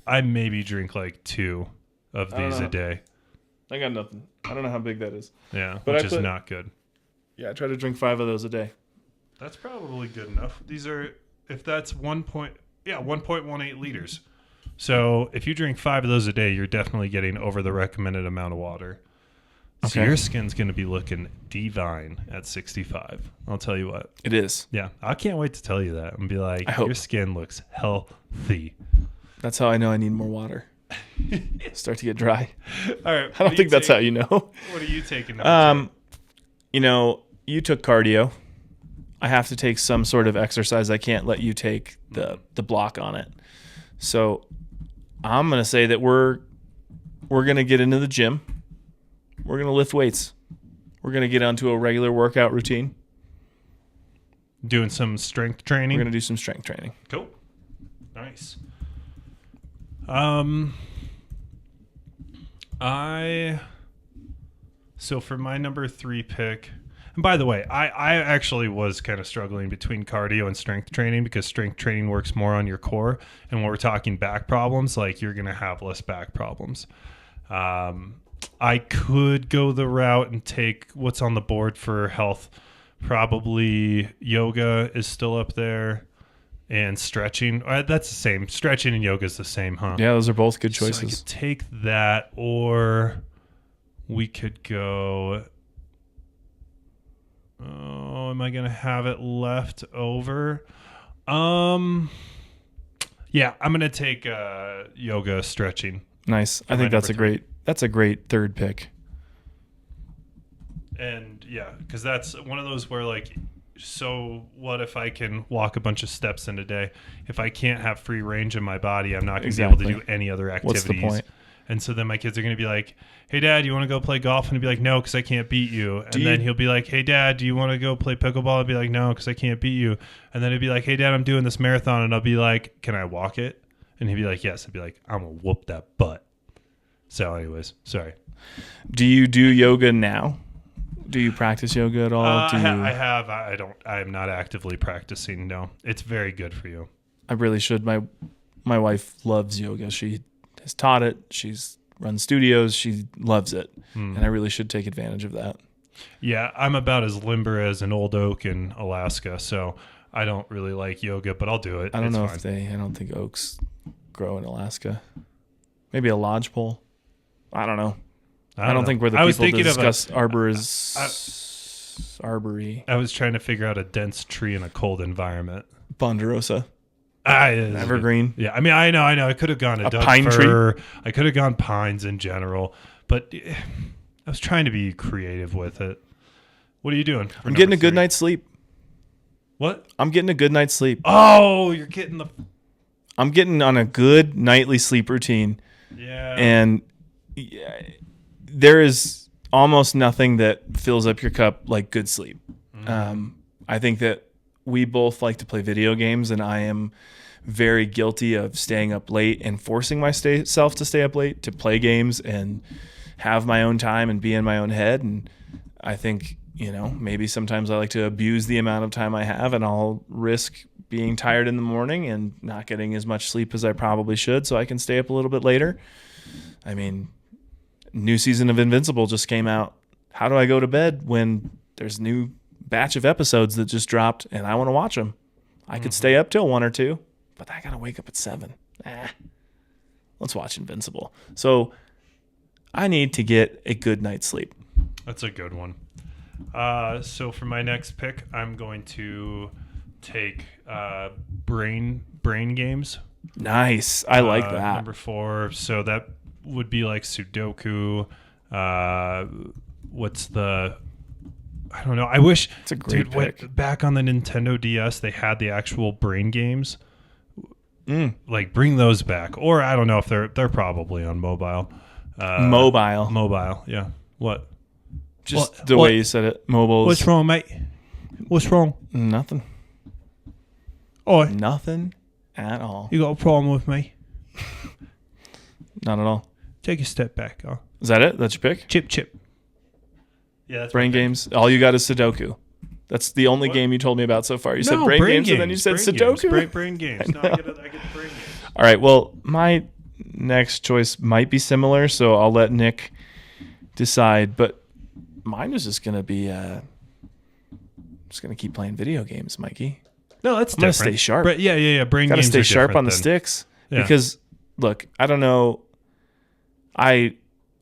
I maybe drink like 2 of I don't these a know. day. I got nothing. I don't know how big that is. Yeah, But which I is put- not good. Yeah, I try to drink 5 of those a day. That's probably good enough. These are, if that's 1.18 liters. So if you drink 5 of those a day, you're definitely getting over the recommended amount of water. So Okay. your skin's going to be looking divine at 65. I'll tell you what. It is. Yeah, I can't wait to tell you that and be like, I hope. your skin looks healthy. That's how I know I need more water. Start to get dry. All right. I don't think that's how you know. What are you taking? Number You know, you took cardio. I have to take some sort of exercise. I can't let you take the block on it. So I'm gonna say that we're gonna get into the gym. We're gonna lift weights. We're gonna get onto a regular workout routine. 2? Doing some strength We're training. gonna do some strength training. Cool. Nice. So for my number 3 pick, and by the way, I actually was kind of struggling between cardio and strength training because strength training works more on your core. And when we're talking back problems, like you're going to have less back problems. I could go the route and take what's on the board for health. Probably yoga is still up there. And stretching, that's the same. Stretching and yoga is the same, huh? Yeah, those are both good So I choices. could take that, or we could go. Oh, am I gonna have it left over? Yeah, I'm gonna take yoga stretching. Nice. I my think that's number a great third pick. And yeah, because that's one of those where like, so what if I can walk a bunch of steps in a day? If I can't have free range in my body, I'm not going to be able to do any other activities. What's the point? And so then my kids are going to be like, hey, Dad, you want to go play golf? And he'd be like, no, because I can't beat you. And then he'll be like, hey, Dad, do you want to go play pickleball? I'd be like, no, because I can't beat you. And then he'd be like, hey, Dad, I'm doing this marathon. And I'll be like, can I walk it? And he'd be like, yes. I'd be like, I'm going to whoop that butt. So anyways, sorry. Do you do yoga now? Do you practice yoga at all? I am not actively practicing. No, it's very good for you. I really should. My wife loves yoga. She has taught it. She's run studios. She loves it. And I really should take advantage of that. Yeah, I'm about as limber as an old oak in Alaska, so I don't really like yoga, but I'll do it. I don't know fine. I don't think oaks grow in Alaska. Maybe a lodgepole. I don't know. I don't think we're the people to discuss arbory. I was trying to figure out a dense tree in a cold environment. Ponderosa. Evergreen. Yeah, I mean, I know. I could have gone a Doug pine fir. I could have gone pines in general, but I was trying to be creative with it. What are you doing? I'm getting a good night's sleep. What? I'm getting a good night's sleep. Oh, you're getting the. I'm getting on a good nightly sleep routine. Yeah. And there is almost nothing that fills up your cup like good sleep. I think that we both like to play video games, and I am very guilty of staying up late and forcing myself to stay up late to play games and have my own time and be in my own head. And I think, maybe sometimes I like to abuse the amount of time I have, and I'll risk being tired in the morning and not getting as much sleep as I probably should so I can stay up a little bit later. I mean, new season of Invincible just came out. How do I go to bed when there's a new batch of episodes that just dropped and I want to watch them? I could stay up till 1 or 2, but I got to wake up at 7. Let's watch Invincible. So I need to get a good night's sleep. That's a good one. So for my next pick, I'm going to take brain games. Nice. I like that. Number 4. So that would be like Sudoku. I don't know. I wish it's a great pick. Back on the Nintendo DS, they had the actual brain games. Like bring those back, or I don't know if they're probably on mobile. Mobile. Yeah. What? Just the way you said it. Mobile. What's wrong, mate? What's wrong? Nothing. Oh, nothing at all. You got a problem with me? Not at all. Take a step back. Huh? Is that it? That's your pick? Chip. Yeah, that's brain games. All you got is Sudoku. That's the only game you told me about so far. You said brain games, and then you said Sudoku. Brain games. No, I get the brain games. All right. Well, my next choice might be similar, so I'll let Nick decide. But mine is just gonna be just gonna keep playing video games, Mikey. No, that's I'm gonna different. stay sharp. But yeah. Brain Gotta games stay are sharp on the different sticks. Yeah. Because look, I don't know. I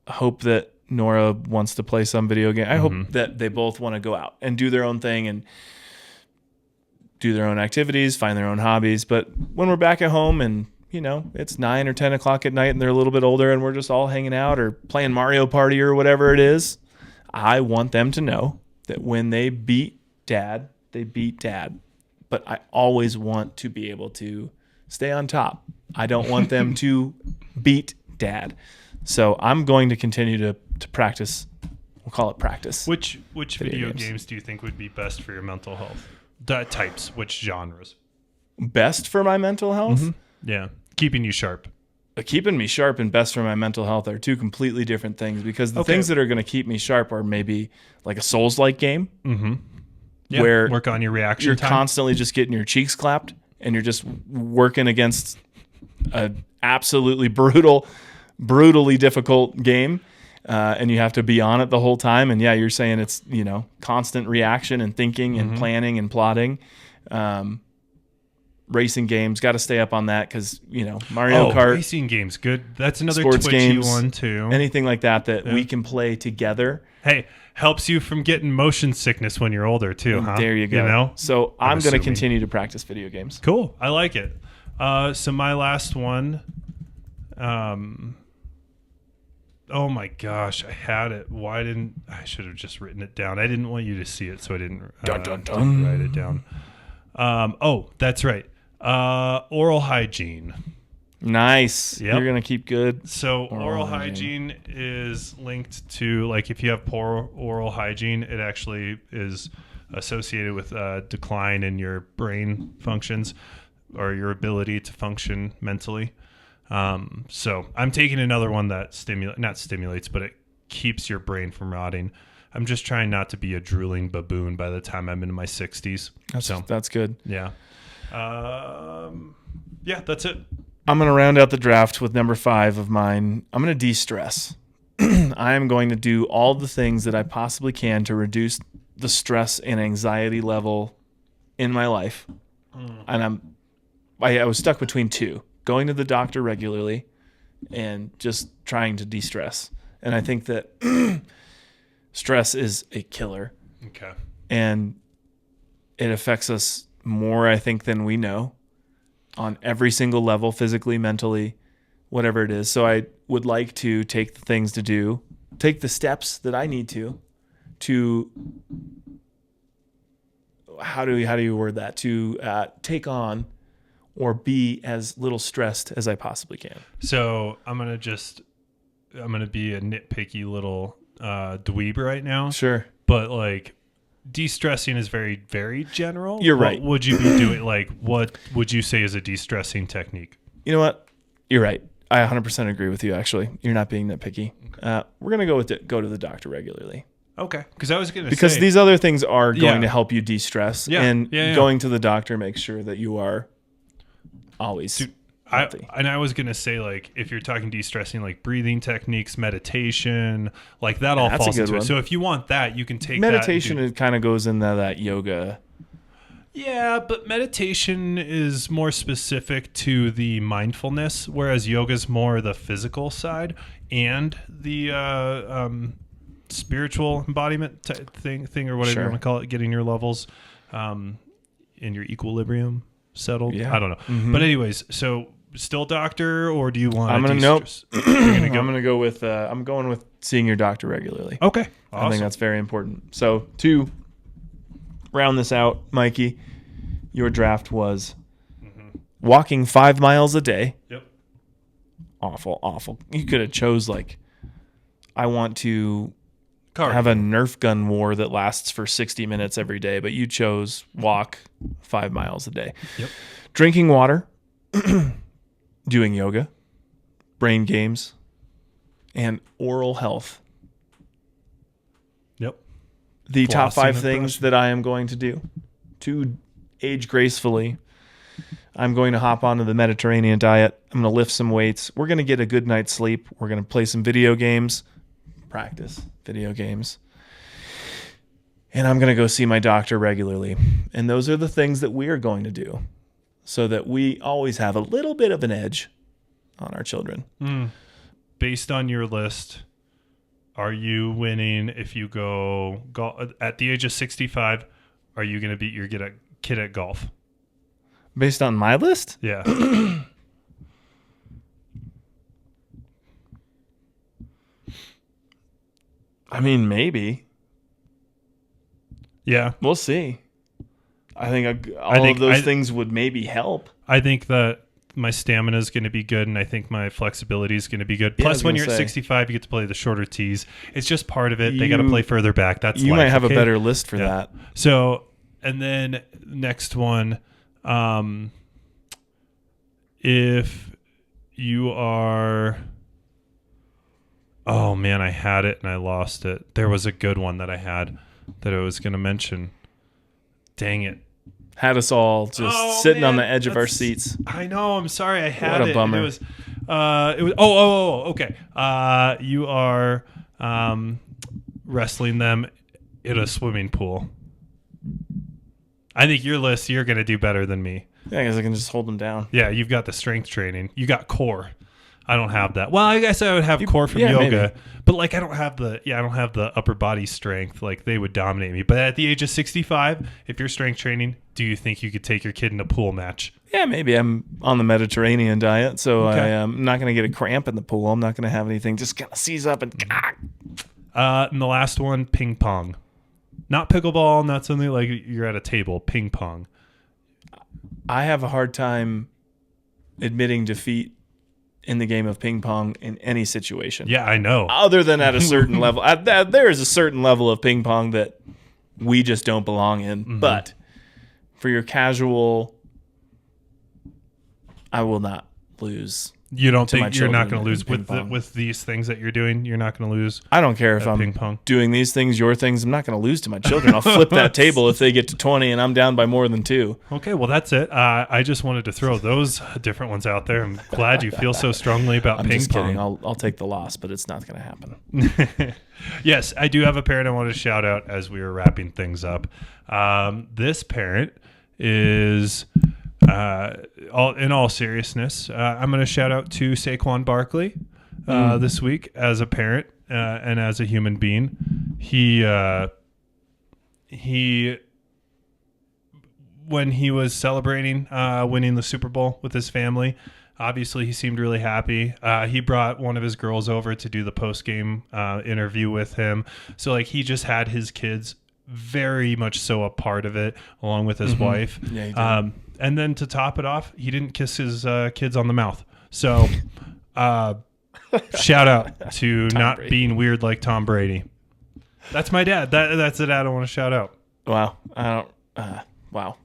hope that Nora wants to play some video game. I hope that they both want to go out and do their own thing and do their own activities, find their own hobbies. But when we're back at home and, it's 9 or 10 o'clock at night and they're a little bit older and we're just all hanging out or playing Mario Party or whatever it is, I want them to know that when they beat dad, they beat dad. But I always want to be able to stay on top. I don't want them to beat dad. So I'm going to continue to practice. We'll call it practice. Which video games do you think would be best for your mental health? Types, which genres? Best for my mental health? Yeah, keeping you sharp. Keeping me sharp and best for my mental health are two completely different things, because the Okay. things that are going to keep me sharp are maybe like a Souls-like game Yeah, where work on your reaction you're time. constantly just getting your cheeks clapped and you're just working against an absolutely brutally difficult game. And you have to be on it the whole time. And yeah, you're saying it's, constant reaction and thinking and planning and plotting. Racing games, got to stay up on that because, Mario Kart, racing games, good. That's another sports twitchy games, one too. anything like that we can play together. Hey, helps you from getting motion sickness when you're older too, huh? There you go. So I'm going to assuming. continue to practice video games. Cool. I like it. So my last one, oh my gosh, I had it. I should have just written it down. I didn't want you to see it, so I didn't write it down. That's right. Oral hygiene. Nice. Yep. You're going to keep good. So oral hygiene is linked to, like, if you have poor oral hygiene, it actually is associated with a decline in your brain functions or your ability to function mentally. So I'm taking another one that not stimulates, but it keeps your brain from rotting. I'm just trying not to be a drooling baboon by the time I'm in my 60s. That's good. Yeah. That's it. I'm going to round out the draft with number 5 of mine. I'm going to de-stress. I am going to do all the things that I possibly can to reduce the stress and anxiety level in my life. And I was stuck between two: going to the doctor regularly and just trying to de-stress. And I think that stress is a killer. Okay. And it affects us more, I think, than we know, on every single level, physically, mentally, whatever it is. So I would like to take the things to do, take the steps that I need to how do you word that? To take on or be as little stressed as I possibly can. So I'm going to be a nitpicky little dweeb right now. Sure. But like, de-stressing is very, very general. You're right. What would you be doing? Like, what would you say is a de-stressing technique? You know what? You're right. I 100% agree with you, actually. You're not being nitpicky. We're going to go with go to the doctor regularly. Okay. Because I was going to say... Because these other things are going to help you de-stress. Yeah. And Yeah. going to the doctor makes sure that you are always healthy. I was going to say, like, if you're talking de-stressing, like breathing techniques, meditation, like that all That's a falls good into one. it. So if you want that, you can take Meditation, that. it kind of goes into that yoga. Yeah, but meditation is more specific to the mindfulness, whereas yoga is more the physical side and the spiritual embodiment thing or whatever you want to call it, getting your levels in your equilibrium settled. Yeah. I don't know. But anyways, so still doctor, or do you want I'm to gonna de-stress? I'm gonna go with I'm going with seeing your doctor regularly. Okay. I think that's very important. So to round this out, Mikey, your draft was walking 5 miles a day. Yep. Awful. You could have chose like, I want to Cardio. have a Nerf gun war that lasts for 60 minutes every day, but you chose walk 5 miles a day. Yep. Drinking water, doing yoga, brain games, and oral health. Yep. The top Flossing 5 and things brushing. that I am going to do to age gracefully. I'm going to hop onto the Mediterranean diet. I'm going to lift some weights. We're going to get a good night's sleep. We're going to play some video games, practice video games. And I'm going to go see my doctor regularly. And those are the things that we are going to do so that we always have a little bit of an edge on our children. Based on your list, are you winning if you go at the age of 65? Are you going to beat your kid at golf? Based on my list? Yeah. I mean, maybe. Yeah. We'll see. I think all of those things would maybe help. I think that my stamina is going to be good, and I think my flexibility is going to be good. Yeah, Plus, when you're at 65, you get to play the shorter tees. It's just part of it. They got to play further back. That's you life, might have okay? a better list for that. So, and then next one, if you are, oh man, I had it and I lost it. There was a good one that I had that I was going to mention. Dang it. Had us all just sitting on the edge of our seats. I know. I'm sorry. I had What a it. bummer. It was. Okay. You are wrestling them in a swimming pool. I think your list, you're going to do better than me. Yeah, I guess I can just hold them down. Yeah, you've got the strength training. You got core. I don't have that. Well, I guess I would have core from yoga, maybe. but like I don't have the upper body strength. Like they would dominate me. But at the age of 65, if you're strength training, do you think you could take your kid in a pool match? Yeah, maybe. I'm on the Mediterranean diet, so Okay. I'm not going to get a cramp in the pool. I'm not going to have anything. Just kind of seize up and... And the last one, ping pong. Not pickleball, not something like you're at a table. Ping pong. I have a hard time admitting defeat in the game of ping pong in any situation. Yeah, I know. Other than at a certain level. There is a certain level of ping pong that we just don't belong in. Mm-hmm. But for your casual, I will not lose. You don't to my think you're not children going to lose in ping with pong. with these things that you're doing? You're not going to lose. I don't care if At I'm ping pong. doing these things, your things. I'm not going to lose to my children. I'll flip that table if they get to 20 and I'm down by more than 2. Okay, well that's it. I just wanted to throw those different ones out there. I'm glad you feel so strongly about I'm ping just pong. kidding. I'll take the loss, but it's not going to happen. Yes, I do have a parent I want to shout out as we were wrapping things up. This parent is, in all seriousness, I'm going to shout out to Saquon Barkley this week as a parent and as a human being. He when he was celebrating winning the Super Bowl with his family, obviously he seemed really happy. He brought one of his girls over to do the post-game interview with him. So like he just had his kids very much so a part of it, along with his wife. Yeah, he did. And then to top it off, he didn't kiss his kids on the mouth. So shout out to not Brady. being weird like Tom Brady. That's my dad. That's the dad I want to shout out. Wow. I don't. Wow.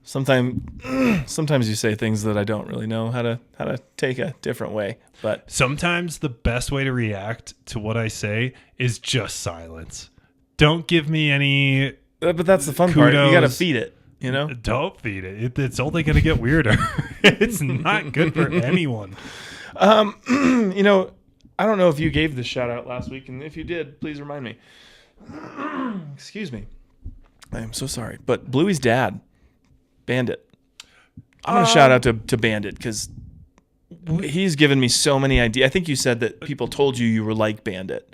Sometimes you say things that I don't really know how to take a different way. But Sometimes the best way to react to what I say is just silence. Don't give me any. but that's the fun part. You got to Kudos. feed it. You know. Don't feed it. It's only going to get weirder. It's not good for anyone. You know, I don't know if you gave this shout out last week, and if you did, please remind me. Excuse me. I am so sorry. But Bluey's dad, Bandit. I'm going to shout out to Bandit because he's given me so many ideas. I think you said that people told you were like Bandit.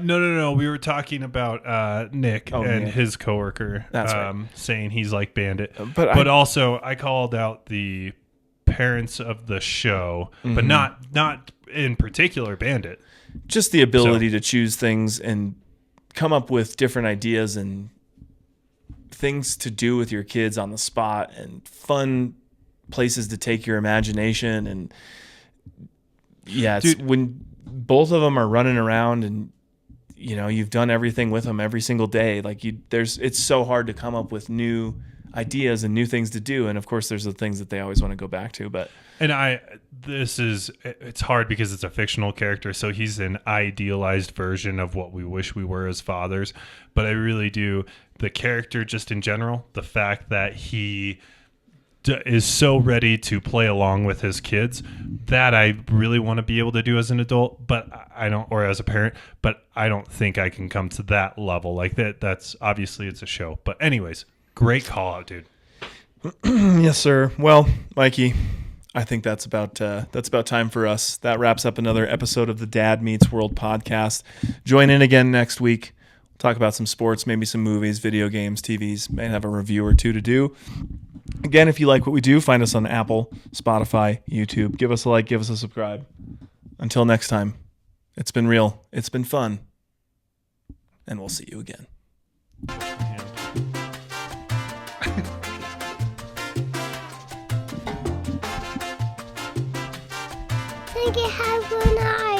No. We were talking about Nick and Nick. his coworker. That's right. Saying he's like Bandit. But Also, I called out the parents of the show, but not in particular Bandit. Just the ability to choose things and come up with different ideas and things to do with your kids on the spot and fun places to take your imagination. And yeah, it's Dude. when both of them are running around and you know, you've done everything with them every single day. Like it's so hard to come up with new ideas and new things to do. And of course there's the things that they always want to go back to, but it's hard because it's a fictional character. So he's an idealized version of what we wish we were as fathers. But I really do, the character just in general, the fact that he is so ready to play along with his kids that I really want to be able to do as an adult, but I don't, or as a parent, but I don't think I can come to that level like that. That's obviously it's a show, but anyways, great call out, dude. Yes, sir. Well, Mikey, I think that's about time for us. That wraps up another episode of the Dad Meets World podcast. Join in again next week. We'll talk about some sports, maybe some movies, video games, TVs. May have a review or two to do. Again, if you like what we do, find us on Apple, Spotify, YouTube. Give us a like, give us a subscribe. Until next time, it's been real. It's been fun. And we'll see you again. Think you have one eye.